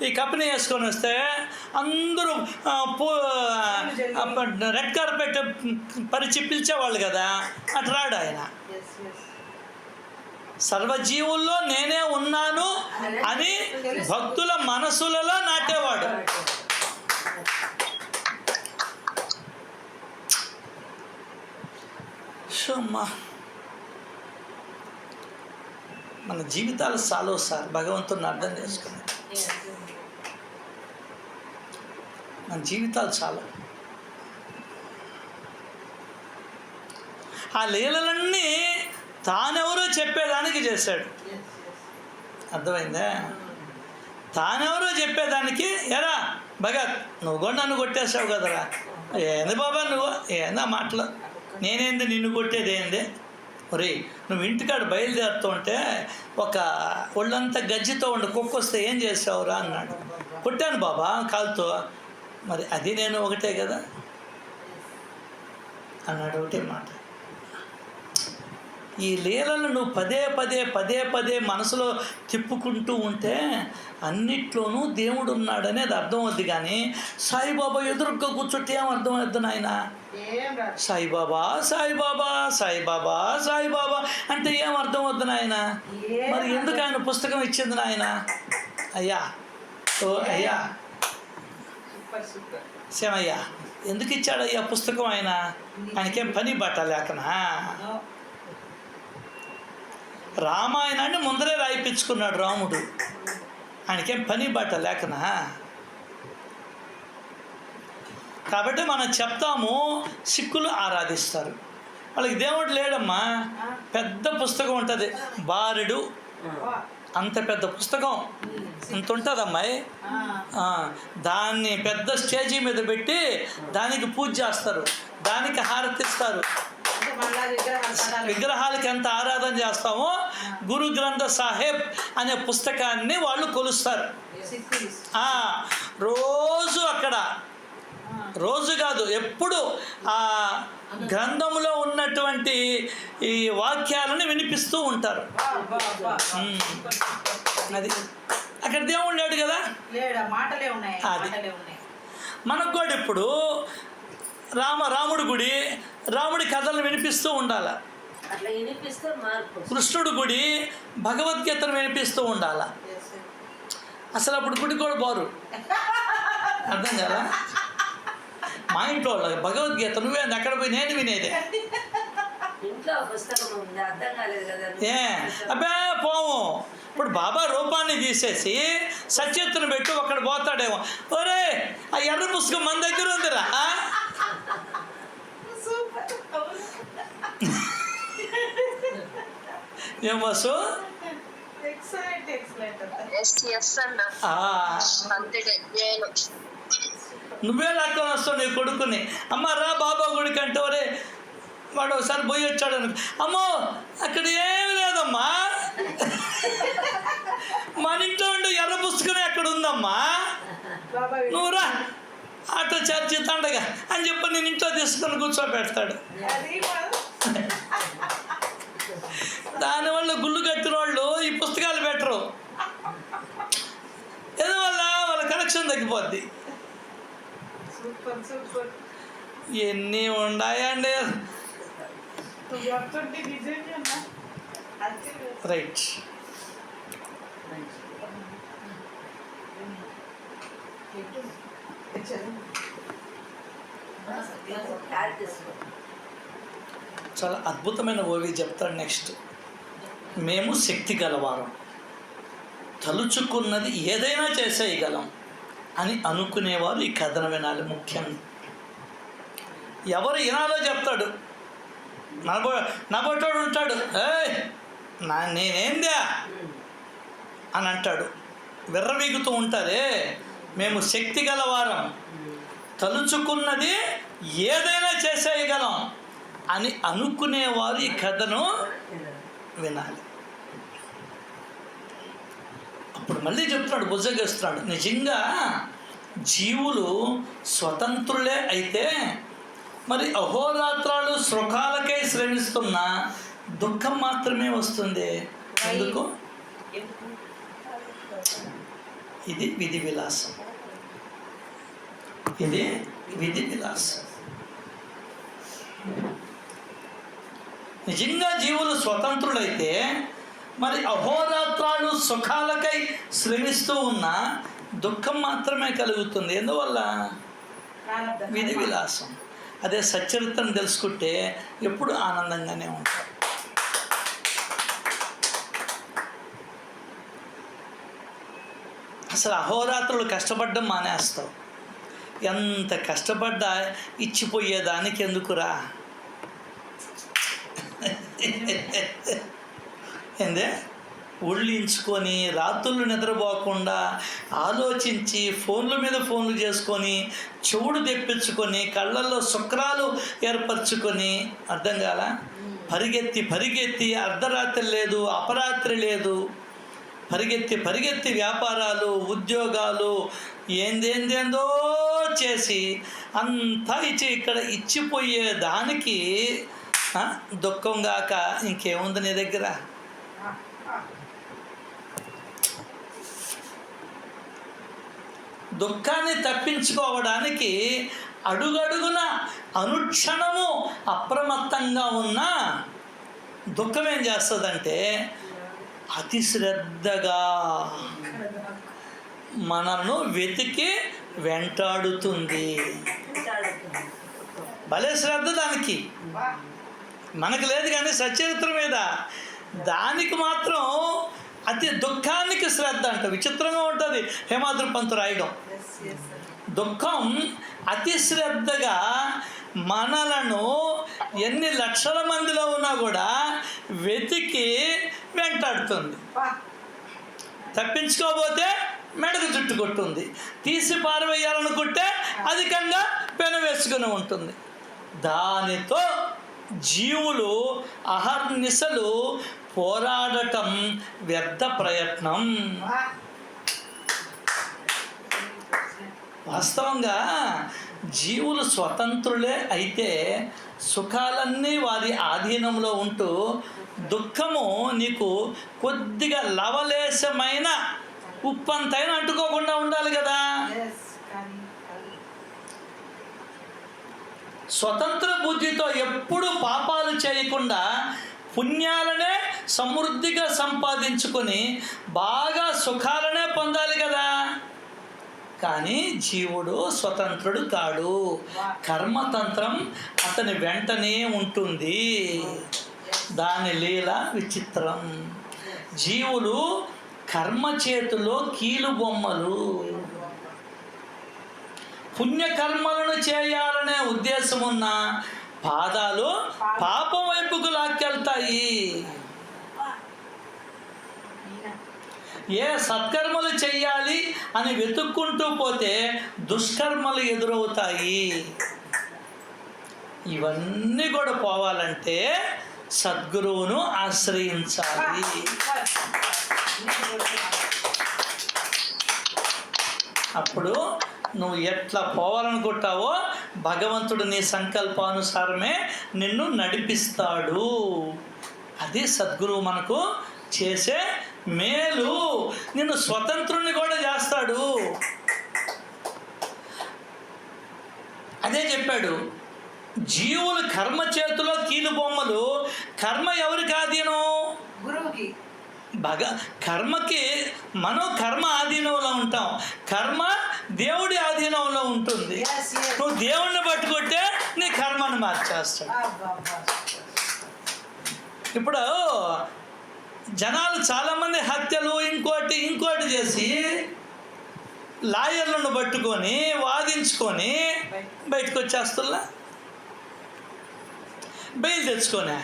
ఈ కప్ని వేసుకొని వస్తే అందరూ రెడ్ కార్పెట్ పరిచి పిలిచేవాళ్ళు కదా, అటు రాడు ఆయన. సర్వజీవుల్లో నేనే ఉన్నాను అని భక్తుల మనసులలో నాటేవాడు. షమ్మా, మన జీవితాలు చాలు సార్ భగవంతుని అర్థం చేసుకుని. మన జీవితాలు చాలు. ఆ లీలలన్నీ తానెవరో చెప్పేదానికి చేశాడు. అర్థమైందా? తానెవరో చెప్పేదానికి, ఎరా భగత్ నువ్వు కూడా నన్ను కొట్టేసావు కదరా, ఏంది బాబా నువ్వు, ఏందా మాటలు, నేనేంది నిన్ను కొట్టేది ఏంది? ఒరే నువ్వు ఇంటికాడ బయలుదేరుతూ ఉంటే ఒక ఒళ్ళంతా గజ్జితో ఉండి కుక్క వస్తే ఏం చేసావురా అన్నాడు. కొట్టాను బాబా కాలుతో. మరి అది నేను ఒకటే కదా అన్నాడు. ఒకటే మాట. ఈ లీలలు నువ్వు పదే పదే మనసులో తిప్పుకుంటూ ఉంటే అన్నిట్లోనూ దేవుడు ఉన్నాడనేది అర్థం అవుద్ది. కానీ సాయిబాబా ఎదురుగా కూర్చుంటే ఏం అర్థం అవుద్ది నాయన? సాయిబాబా సాయిబాబా సాయిబాబా సాయిబాబా అంటే ఏం అర్థం అవుద్ది నాయన? మరి ఎందుకు ఆయన పుస్తకం ఇచ్చింది నాయన? అయ్యా ఓ అయ్యా సేమయ్యా ఎందుకు ఇచ్చాడయ్యా పుస్తకం? ఆయనకేం పని బట్ట లేకనా? రామాయణాన్ని ముందరే రాయిపించుకున్నాడు రాముడు, ఆయనకేం పని బట్ట లేకనా? కాబట్టి మనం చెప్తాము, సిక్కులు ఆరాధిస్తారు, వాళ్ళకి దేవుడు లేడమ్మా. పెద్ద పుస్తకం ఉంటుంది, బారెడు అంత పెద్ద పుస్తకం ఇంత ఉంటుంది అమ్మాయి. దాన్ని పెద్ద స్టేజీ మీద పెట్టి దానికి పూజ చేస్తారు, దానికి హారతిస్తారు. విగ్రహాలకి ఎంత ఆరాధన చేస్తామో గురు గ్రంథ సాహెబ్ అనే పుస్తకాన్ని వాళ్ళు కొలుస్తారు. రోజు అక్కడ, రోజు కాదు ఎప్పుడు ఆ గ్రంథంలో ఉన్నటువంటి ఈ వాక్యాలను వినిపిస్తూ ఉంటారు. అది అక్కడ దేవుడు లేడు కదా, అది మనకు కూడా ఇప్పుడు రాముడి గుడి, రాముడి కథలను వినిపిస్తూ ఉండాల. కృష్ణుడి గుడి భగవద్గీతను వినిపిస్తూ ఉండాల. అసలు అప్పుడు గుడి కూడా పోరు, అర్థం కదా? మా ఇంట్లో భగవద్గీత నువ్వేంది అక్కడ పోయి నేను వినేదే. అబ్బే పోము. ఇప్పుడు బాబా రూపాన్ని తీసేసి సచేతును పెట్టి ఒక్కడ పోతాడేమో, ఒరే ఆ ఎర్ర పుస్తకం మన దగ్గర ఉందిరా. ఏం బస్సు నువ్వే లాక్కొని వస్తావు నీ కొడుకుని. అమ్మ రా బాబా గుడికి అంటే, ఒరే వాడు ఒకసారి పోయి వచ్చాడు అనుకో, అమ్మో అక్కడ ఏమి లేదమ్మా, మన ఇంట్లో ఉండే ఎర్ర పుస్తకమే అక్కడ ఉందమ్మా, నువ్వు రా ఆటో చార్జీ తండగా అని చెప్పి నేను ఇంట్లో తీసుకొని కూర్చోబెడతాడు. దానివల్ల గుళ్ళు కట్టిన వాళ్ళు ఈ పుస్తకాలు పెట్టరు. ఎందువల్ల తగ్గిపోద్ది. Super super. ఎన్ని ఉన్నాయండి. నువ్వు చెప్తుంటే నిజంగా రైట్. చాలా అద్భుతమైన ఓవి చెప్తాడు నెక్స్ట్. మేము శక్తి గలవారం, తలుచుకున్నది ఏదైనా చేసేయగలం అని అనుకునేవారు ఈ కథను వినాలి. ముఖ్యంగా ఎవరు వినాలో చెప్తాడు. నబోటోడు ఉంటాడు, నేనేందా అని అంటాడు, విర్రవీగుతూ ఉంటారే. మేము శక్తి గలవారం, తలుచుకున్నది ఏదైనా చేసేయగలం అని అనుకునేవారు ఈ కథను వినాలి. అప్పుడు మళ్ళీ చెప్తున్నాడు, బుజ్జగిస్తున్నాడు, నిజంగా జీవులు స్వతంత్రులే అయితే మరి అహోరాత్రాలు సుఖాలకై శ్రమిస్తున్న దుఃఖం మాత్రమే వస్తుంది. ఎందుకు? ఇది విధి విలాసం. ఇది విధి విలాసం. నిజంగా జీవులు స్వతంత్రులైతే మరి అహోరాత్రాలు సుఖాలకై శ్రమిస్తూ ఉన్న దుఃఖం మాత్రమే కలుగుతుంది. ఎందువల్ల? విధి విలాసం. అదే సచ్చరిత్రను తెలుసుకుంటే ఎప్పుడు ఆనందంగానే ఉంటారు. అసలు అహోరాత్రులు కష్టపడ్డం మానేస్తావు. ఎంత కష్టపడ్డా ఇచ్చిపోయేదానికి ఎందుకురా? ఏందే ఒళ్ళించుకొని రాత్రులు నిద్రపోకుండా ఆలోచించి ఫోన్ల మీద ఫోన్లు చేసుకొని చెవుడు తెప్పించుకొని కళ్ళల్లో శుక్రాలు ఏర్పరచుకొని, అర్థం కాల, పరిగెత్తి అర్ధరాత్రి లేదు అపరాత్రి లేదు, పరిగెత్తి వ్యాపారాలు ఉద్యోగాలు ఏందేందేందో చేసి అంతా ఇక్కడ ఇచ్చిపోయే దానికి దుఃఖం గాక ఇంకేముంది నీ దగ్గర? దుఃఖాన్ని తప్పించుకోవడానికి అడుగడుగున అనుక్షణము అప్రమత్తంగా ఉన్న దుఃఖం ఏం చేస్తుందంటే అతి శ్రద్ధగా మనను వెతికి వెంటాడుతుంది. భలే శ్రద్ధ దానికి. మనకు లేదు కానీ సచరిత్ర మీద దానికి మాత్రం అతి దుఃఖానికి శ్రద్ధ అంట. విచిత్రంగా ఉంటుంది హేమాద్రి పంతు రాయడం. దుఃఖం అతి శ్రద్ధగా మనలను ఎన్ని లక్షల మందిలో ఉన్నా కూడా వెతికి వెంటాడుతుంది. తప్పించుకోబోతే మెడకు చుట్టుకొట్టుంది, తీసి పారవేయాలనుకుంటే అధికంగా పెనవేసుకుని ఉంటుంది. దానితో జీవులు అహర్నిశలు పోరాడటం వ్యర్థ ప్రయత్నం. వాస్తవంగా జీవులు స్వతంత్రులే అయితే సుఖాలన్నీ వారి ఆధీనంలో ఉంటూ దుఃఖము నీకు కొద్దిగా లవలేశమైన ఉప్పంతైనా అంటుకోకుండా ఉండాలి కదా. స్వతంత్ర బుద్ధితో ఎప్పుడు పాపాలు చేయకుండా పుణ్యాలనే సమృద్ధిగా సంపాదించుకొని బాగా సుఖాలనే పొందాలి కదా. కానీ జీవుడు స్వతంత్రుడు కాడు. కర్మతంత్రం అతని వెంటనే ఉంటుంది. దాని లీల విచిత్రం. జీవులు కర్మ చేతిలో కీలు బొమ్మలు. పుణ్యకర్మలను చేయాలనే ఉద్దేశం ఉన్న పాదాలు పాపం వైపుకు లాక్కెళ్తాయి. ఏ సత్కర్మలు చెయ్యాలి అని వెతుక్కుంటూ పోతే దుష్కర్మలు ఎదురవుతాయి. ఇవన్నీ కూడా పోవాలంటే సద్గురువును ఆశ్రయించాలి. అప్పుడు నువ్వు ఎట్లా పోవాలనుకుంటావో భగవంతుడు నీ సంకల్పానుసారమే నిన్ను నడిపిస్తాడు. అది సద్గురువు మనకు చేసే మేలు. నిన్ను స్వతంత్రుని కూడా చేస్తాడు. అదే చెప్పాడు, జీవులు కర్మ చేతిలో కీలు బొమ్మలు. కర్మ ఎవరికి ఆధీనం? గురువుకి. కర్మకి మనం కర్మ ఆధీనంలో ఉంటాం, కర్మ దేవుడి ఆధీనంలో ఉంటుంది. నువ్వు దేవుడిని పట్టుకుంటే నీ కర్మను మార్చేస్తాడు. ఇప్పుడు జనాలు చాలామంది హత్యలు ఇంకోటి చేసి లాయర్లను పట్టుకొని వాదించుకొని బయటకు వచ్చేస్తున్నా, బెయిల్ తెచ్చుకోనే.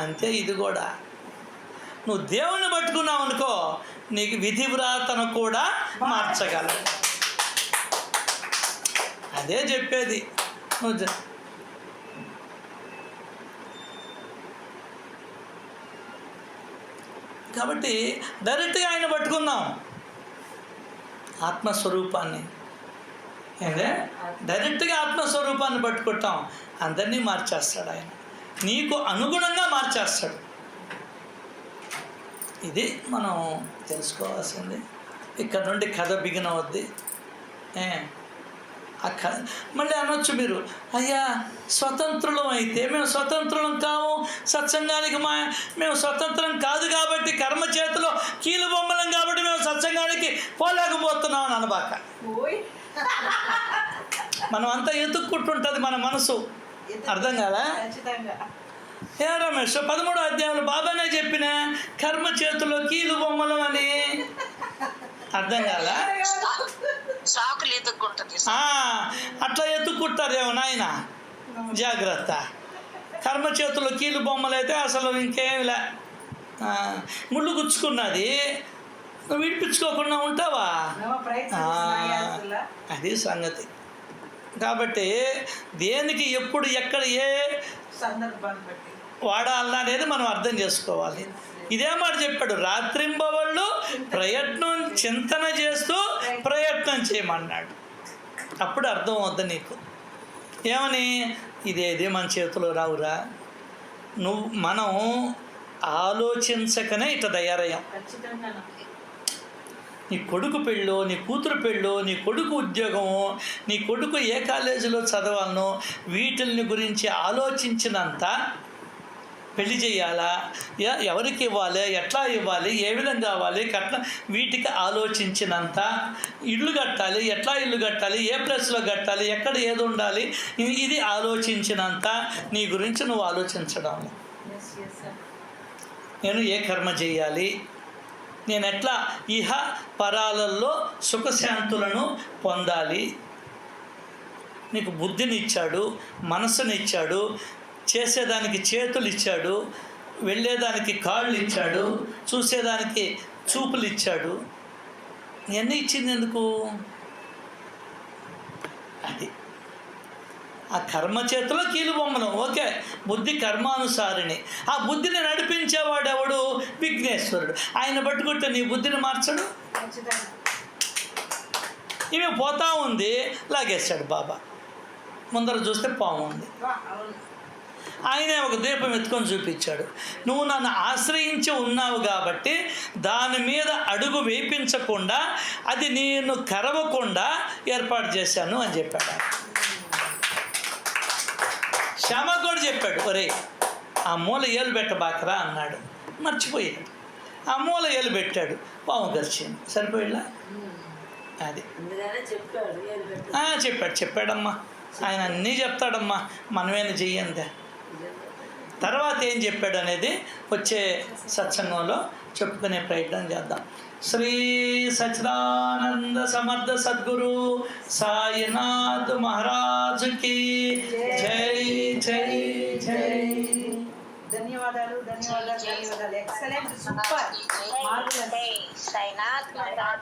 అంతే ఇది కూడా. నువ్వు దేవుణ్ణి పట్టుకున్నావు అనుకో, నీకు విధివ్రాతను కూడా మార్చగలవు. అదే చెప్పేది. నువ్వు కాబట్టి డైరెక్ట్గా ఆయన పట్టుకుందాం, ఆత్మస్వరూపాన్ని. ఏంటే డైరెక్ట్గా ఆత్మస్వరూపాన్ని పట్టుకుంటాం, అందరినీ మార్చేస్తాడు ఆయన, నీకు అనుగుణంగా మార్చేస్తాడు. ఇది మనం తెలుసుకోవాల్సింది. ఇక్కడ నుండి కథ బిగిన్ అవుద్ది. ఆ కథ మళ్ళీ అనొచ్చు మీరు, అయ్యా స్వతంత్రులం అయితే. మేము స్వతంత్రులం కావు, సత్సంగానికి మేము స్వతంత్రం కాదు కాబట్టి, కర్మ చేతిలో కీలు బొమ్మలం కాబట్టి మేము సత్సంగానికి పోలేకపోతున్నాం అని అనబాక. మనం అంతా ఎత్తుక్కుంటుంటుంది మన మనసు, అర్థం కాదా? ఏ రమేష్ 13వ అధ్యాయంలో బాబానే చెప్పిన కర్మ చేతిలో కీలు బొమ్మలం అని, అర్థం కాదా? అట్లా ఎత్తుక్కుంటారేమో నాయన, జాగ్రత్త. కర్మ చేతిలో కీలు బొమ్మలైతే అసలు ఇంకేమిలే, ముళ్ళు గుచ్చుకున్నది, నువ్వు విడిపించుకోకుండా ఉంటావా? అది సంగతి. కాబట్టి దేనికి ఎప్పుడు ఎక్కడ ఏ సందర్భాన్ని బట్టి వాడాలన్నా అనేది మనం అర్థం చేసుకోవాలి. ఇదే మాట చెప్పాడు, రాత్రింబవళ్ళు ప్రయత్నం చింతన చేస్తూ ప్రయత్నం చేయమన్నాడు. అప్పుడు అర్థం అవుద్ది నీకు. ఏమని? ఇదేది మన చేతిలో రావురా, మనం ఆలోచించకనే ఇట్లా తయారయ్యాం. నీ కొడుకు పెళ్ళో, నీ కూతురు పెళ్ళో, నీ కొడుకు ఉద్యోగమో, నీ కొడుకు ఏ కాలేజీలో చదవాలనో, వీటిని గురించి ఆలోచించినంత పెళ్లి చేయాలా, ఎవరికి ఇవ్వాలి, ఎట్లా ఇవ్వాలి, ఏ విధంగా కావాలి, కట్నం, వీటికి ఆలోచించినంత, ఇల్లు కట్టాలి, ఎట్లా ఇల్లు కట్టాలి, ఏ ప్లేస్లో కట్టాలి, ఎక్కడ ఏది ఉండాలి, ఇది ఆలోచించినంత నీ గురించి నువ్వు ఆలోచించడం. నేను ఏ కర్మ చేయాలి, నేను ఎట్లా ఇహ పరాలలో సుఖశాంతులను పొందాలి. నీకు బుద్ధిని ఇచ్చాడు, మనసుని ఇచ్చాడు, చేసేదానికి చేతులు ఇచ్చాడు, వెళ్ళేదానికి కాళ్ళు ఇచ్చాడు, చూసేదానికి చూపులు ఇచ్చాడు. ఇవన్నీ ఇచ్చింది ఎందుకు? అది ఆ కర్మ చేతిలో కీలు బొమ్మను. ఓకే, బుద్ధి కర్మానుసారిని. ఆ బుద్ధిని నడిపించేవాడు ఎవడు? విఘ్నేశ్వరుడు. ఆయన పట్టుకుంటే నీ బుద్ధిని మార్చడు. ఈమె పోతా ఉంది, లాగేశాడు బాబా. ముందర చూస్తే పాము ఉంది. ఆయనే ఒక దీపం ఎత్తుకొని చూపించాడు. నువ్వు నన్ను ఆశ్రయించి ఉన్నావు కాబట్టి దాని మీద అడుగు వేయించకుండా, అది నేను కరవకుండా ఏర్పాటు చేశాను అని చెప్పాడు. శ్యామ కూడా చెప్పాడు, ఒరే ఆ మూల ఏలు పెట్టబాకరా అన్నాడు. మర్చిపోయాడు. ఆ మూల ఏలు పెట్టాడు, పాము గరిచింది. సరిపోయిలా? అది చెప్పాడమ్మా. ఆయన అన్నీ చెప్తాడమ్మా, మనమేనా చెయ్యందే. తర్వాత ఏం చెప్పాడు అనేది వచ్చే సత్సంగంలో చెప్పుకునే ప్రయత్నం చేద్దాం. శ్రీ సచ్చిదానంద సమర్థ సద్గురు సాయినాథ్ మహారాజుకి జై జై జై. ధన్యవాదాలు. Excellent, super. సాయినాథ్ మహారాజ్.